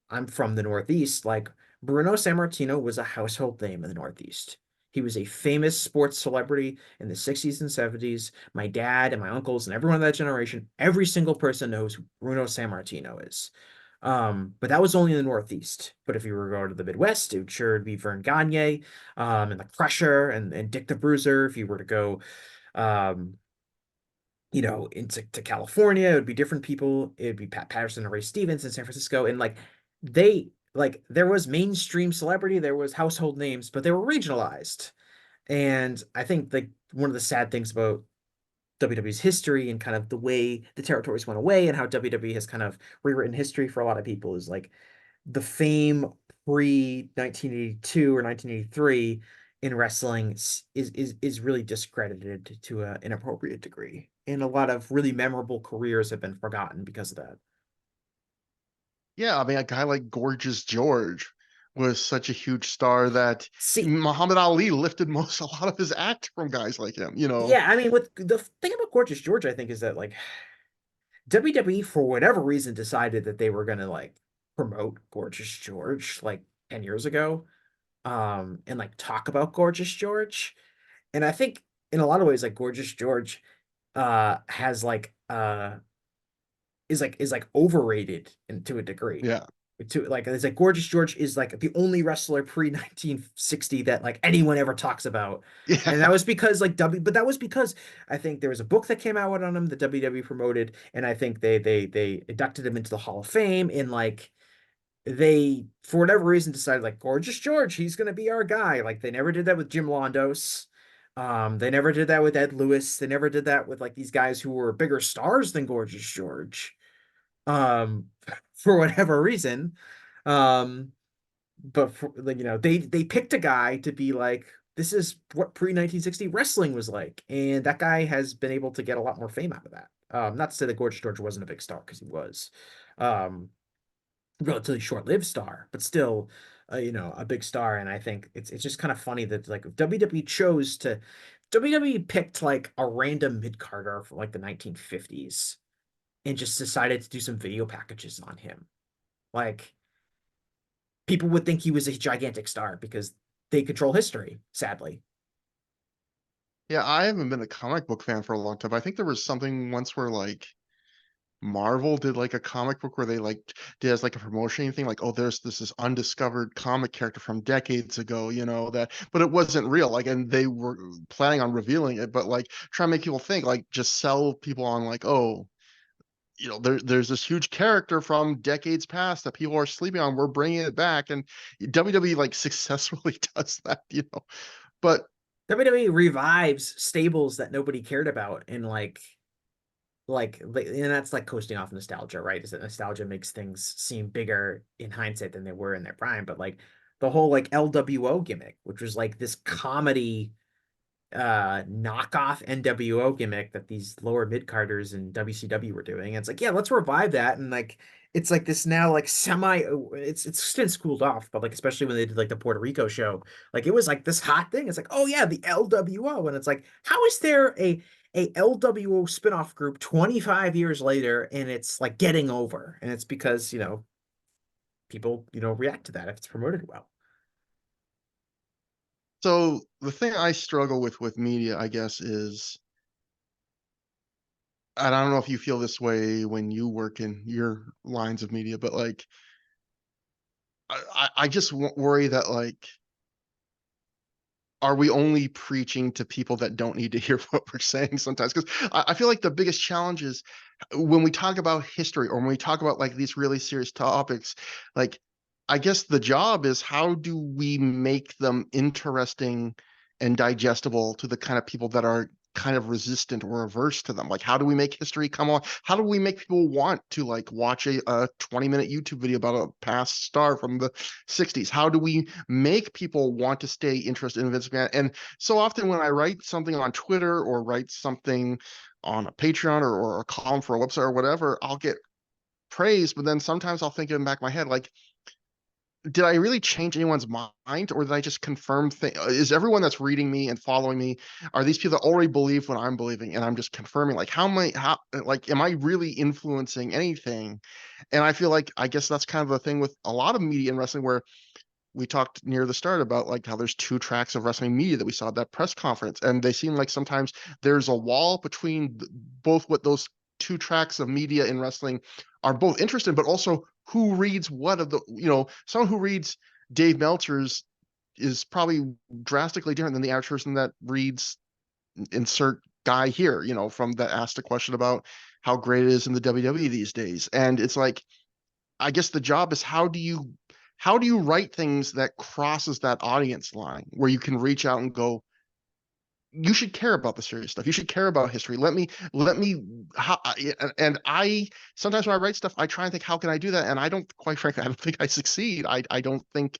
[SPEAKER 1] I'm from the Northeast. Like Bruno Sammartino was a household name in the Northeast. He was a famous sports celebrity in the 60s and 70s. My dad and my uncles and everyone of that generation, every single person knows who Bruno Sammartino is. But that was only in the Northeast. But if you were to go to the Midwest, it would sure be Vern Gagne, and the Crusher and Dick the Bruiser. If you were to go, um, into California, it would be different people. It would be Pat Patterson and Ray Stevens in San Francisco. And there was mainstream celebrity, there was household names, but they were regionalized. And I think like one of the sad things about WWE's history and kind of the way the territories went away and how WWE has kind of rewritten history for a lot of people is like the fame pre 1982 or 1983 in wrestling is really discredited to an inappropriate degree. And a lot of really memorable careers have been forgotten because of that.
[SPEAKER 2] Yeah, I mean, a guy like Gorgeous George was such a huge star that
[SPEAKER 1] See,
[SPEAKER 2] Muhammad Ali lifted most a lot of his act from guys like him, you know.
[SPEAKER 1] yeah, I mean, what the thing about Gorgeous George, I think, is that like WWE, for whatever reason, decided that they were gonna like promote Gorgeous George like 10 years ago, and like talk about Gorgeous George. And I think in a lot of ways, like Gorgeous George has is like overrated to a degree.
[SPEAKER 2] Yeah.
[SPEAKER 1] To like it's like Gorgeous George is like the only wrestler pre 1960 that like anyone ever talks about. And that
[SPEAKER 2] Yeah.
[SPEAKER 1] was because like but that was because I think there was a book that came out on him that WWE promoted, and I think they inducted him into the Hall of Fame, and like they for whatever reason decided like Gorgeous George, he's gonna be our guy. Like they never did that with Jim Londos. They never did that with Ed Lewis. They never did that with like these guys who were bigger stars than Gorgeous George. Um, for whatever reason. Um, but for, like they picked a guy to be like this is what pre 1960 wrestling was like, and that guy has been able to get a lot more fame out of that. Not to say that Gorgeous George wasn't a big star because he was. Um, Relatively short-lived star, but still, a big star. And I think it's just kind of funny that like WWE picked like a random mid-carder from like the 1950s and just decided to do some video packages on him. Like people would think he was a gigantic star because they control history, sadly.
[SPEAKER 2] Yeah, I haven't been a comic book fan for a long time. I think there was something once where like Marvel did like a comic book where they like did as like a promotion thing, like, oh, there's this undiscovered comic character from decades ago, you know, that but it wasn't real. Like, and they were planning on revealing it, but like try and make people think, like just sell people on like, oh, you know, there's this huge character from decades past that people are sleeping on. We're bringing it back, and WWE like successfully does that, you know. But
[SPEAKER 1] WWE revives stables that nobody cared about, and and that's like coasting off nostalgia, right? Is that nostalgia makes things seem bigger in hindsight than they were in their prime. But like the whole like LWO gimmick, which was like this comedy knockoff NWO gimmick that these lower mid carders in WCW were doing. And it's like, yeah, let's revive that. And like it's like this now like it's since cooled off, but like especially when they did like the Puerto Rico show, like it was like this hot thing. It's like, oh yeah, the LWO. And it's like, how is there a a LWO spinoff group 25 years later, and it's like getting over. And it's because, people, react to that if it's promoted well.
[SPEAKER 2] So the thing I struggle with media, I guess, is, and I don't know if you feel this way when you work in your lines of media, but like I just worry that like, are we only preaching to people that don't need to hear what we're saying sometimes? Because I feel like the biggest challenge is when we talk about history or when we talk about like these really serious topics, like I guess the job is how do we make them interesting and digestible to the kind of people that are kind of resistant or averse to them? Like, how do we make history come on? How do we make people want to like watch a 20-minute YouTube video about a past star from the 60s? How do we make people want to stay interested in Vince McMahon? And so often when I write something on Twitter or write something on a Patreon or a column for a website or whatever, I'll get praise, but then sometimes I'll think in the back of my head, like, did I really change anyone's mind, or did I just confirm things? Is everyone that's reading me and following me, are these people that already believe what I'm believing, and I'm just confirming? Like, like, am I really influencing anything? And I feel like, I guess that's kind of the thing with a lot of media in wrestling, where we talked near the start about like how there's two tracks of wrestling media that we saw at that press conference, and they seem like sometimes there's a wall between both what those two tracks of media in wrestling are both interested in, but also who reads what of the, someone who reads Dave Meltzer's is probably drastically different than the average person that reads insert guy here, from that asked a question about how great it is in the WWE these days. And it's like, I guess the job is how do you write things that crosses that audience line where you can reach out and go, you should care about the serious stuff. You should care about history. Let me how and I sometimes when I write stuff, I try and think, how can I do that? And I don't, quite frankly, I don't think I succeed. I don't think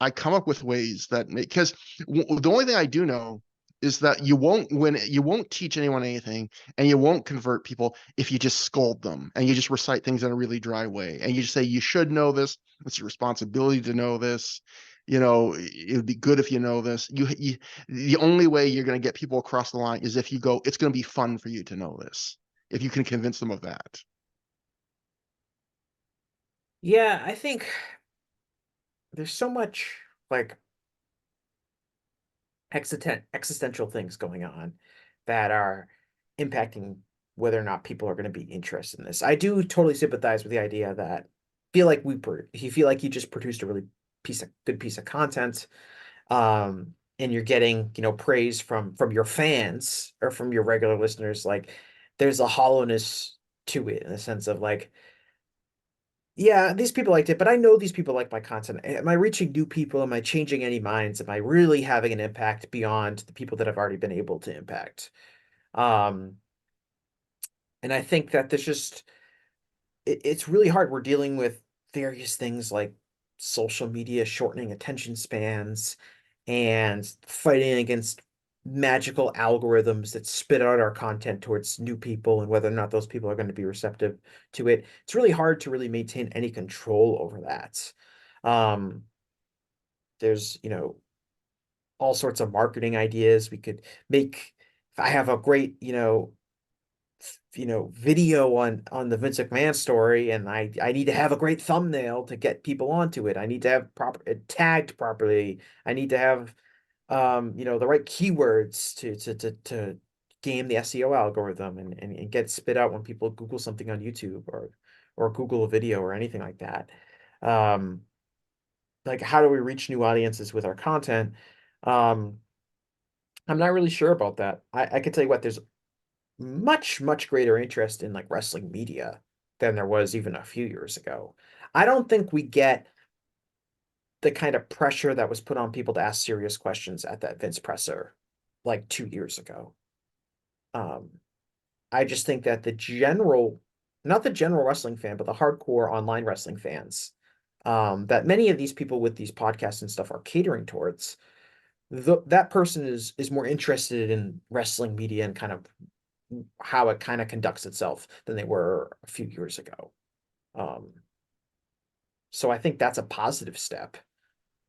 [SPEAKER 2] I come up with ways that make, because the only thing I do know is that you won't teach anyone anything, and you won't convert people if you just scold them and you just recite things in a really dry way and you just say you should know this. It's your responsibility to know this. It would be good if you know this. The only way you're going to get people across the line is if you go, it's going to be fun for you to know this. If you can convince them of that.
[SPEAKER 1] Yeah, I think there's so much like existential things going on that are impacting whether or not people are going to be interested in this. I do totally sympathize with the idea that you feel like you just produced a really good piece of content, and you're getting, praise from your fans or from your regular listeners. Like there's a hollowness to it in the sense of like, yeah, these people liked it, but I know these people like my content. Am I reaching new people? Am I changing any minds? Am I really having an impact beyond the people that I've already been able to impact? Um, and I think that it's really hard. We're dealing with various things like social media shortening attention spans and fighting against magical algorithms that spit out our content towards new people and whether or not those people are going to be receptive to it. It's really hard to really maintain any control over that. Um, there's, all sorts of marketing ideas we could make. If I have a great, video on the Vince McMahon story, and I need to have a great thumbnail to get people onto it. I need to have proper it tagged properly. I need to have the right keywords to game the SEO algorithm and get spit out when people Google something on YouTube or Google a video or anything like that. Um, like how do we reach new audiences with our content? Um, I'm not really sure about that. I can tell you what, there's much, much greater interest in like wrestling media than there was even a few years ago. I don't think we get the kind of pressure that was put on people to ask serious questions at that Vince presser like 2 years ago. Um, I just think that not the general wrestling fan, but the hardcore online wrestling fans, that many of these people with these podcasts and stuff are catering towards, that person is more interested in wrestling media and kind of how it kind of conducts itself than they were a few years ago. Um, so I think that's a positive step.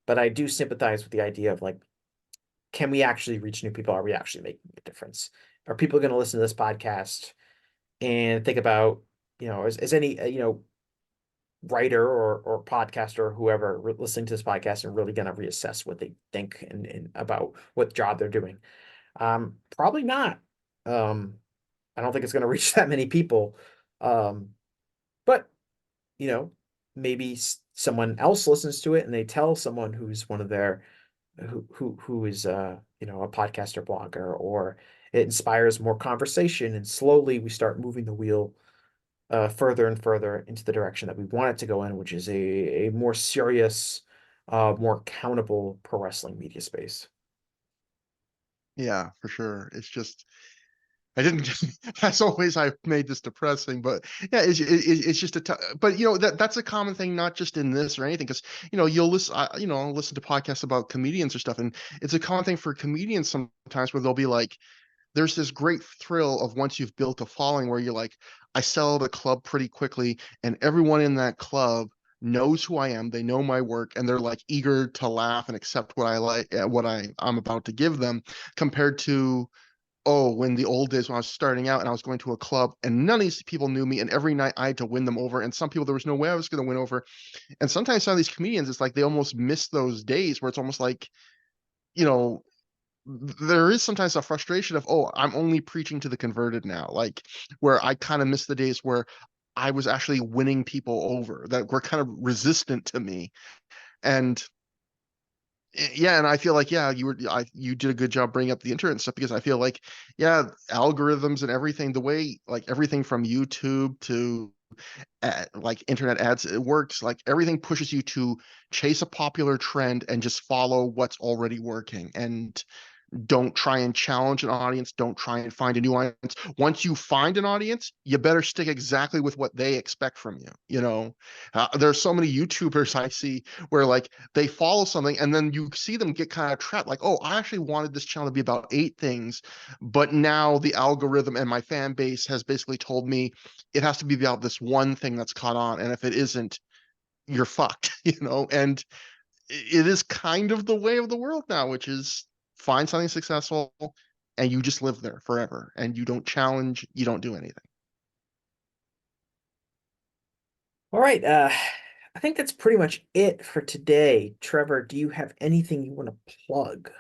[SPEAKER 1] But I do sympathize with the idea of like can we actually reach new people? Are we actually making a difference? Are people going to listen to this podcast and think about, is any, writer or podcaster or whoever listening to this podcast and really going to reassess what they think and about what job they're doing? Probably not. Um, I don't think it's going to reach that many people. Um, but you know, maybe someone else listens to it and they tell someone who's one of their who is a podcaster blogger, or it inspires more conversation, and slowly we start moving the wheel further and further into the direction that we want it to go in, which is a more serious, more accountable pro wrestling media space.
[SPEAKER 2] Yeah, for sure. It's just I didn't. As always, I've made this depressing, but yeah, it's just but that's a common thing, not just in this or anything, because you'll listen, I'll listen to podcasts about comedians or stuff, and it's a common thing for comedians sometimes where they'll be like, there's this great thrill of once you've built a following where you're like, I sell at a club pretty quickly, and everyone in that club knows who I am, they know my work, and they're like eager to laugh and accept what I like, what I'm about to give them, compared to when the old days when I was starting out and I was going to a club and none of these people knew me, and every night I had to win them over, and some people there was no way I was going to win over. And sometimes some of these comedians, it's like they almost miss those days where it's almost like, you know there is sometimes a frustration of, I'm only preaching to the converted now, like where I kind of miss the days where I was actually winning people over that were kind of resistant to me. And yeah, and I feel like, yeah, you did a good job bringing up the internet and stuff, because I feel like, yeah, algorithms and everything, the way like everything from YouTube to like internet ads, it works like everything pushes you to chase a popular trend and just follow what's already working, and don't try and challenge an audience, don't try and find a new audience. Once you find an audience, you better stick exactly with what they expect from you. There's so many YouTubers I see where like they follow something and then you see them get kind of trapped, like, I actually wanted this channel to be about 8 things, but now the algorithm and my fan base has basically told me it has to be about this one thing that's caught on, and if it isn't, you're fucked. And it is kind of the way of the world now, which is find something successful and you just live there forever and you don't challenge, you don't do anything.
[SPEAKER 1] All right. I think that's pretty much it for today. Trevor, do you have anything you want to plug?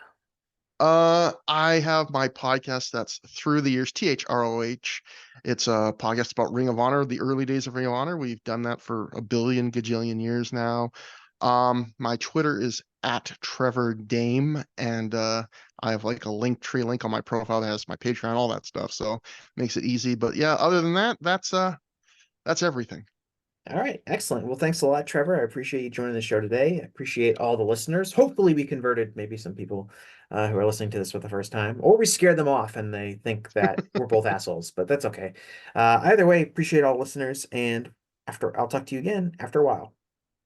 [SPEAKER 2] I have my podcast that's ThROH the Years, ThROH. It's a podcast about Ring of Honor, the early days of Ring of Honor. We've done that for a billion gajillion years now. My Twitter is at Trevor Dame, and I have like a Linktree link on my profile that has my Patreon, all that stuff. So makes it easy. But yeah, other than that, that's everything.
[SPEAKER 1] All right, excellent. Well, thanks a lot, Trevor. I appreciate you joining the show today. I appreciate all the listeners. Hopefully, we converted maybe some people who are listening to this for the first time, or we scared them off and they think that we're both assholes, but that's okay. Either way, appreciate all listeners, and I'll talk to you again after a while.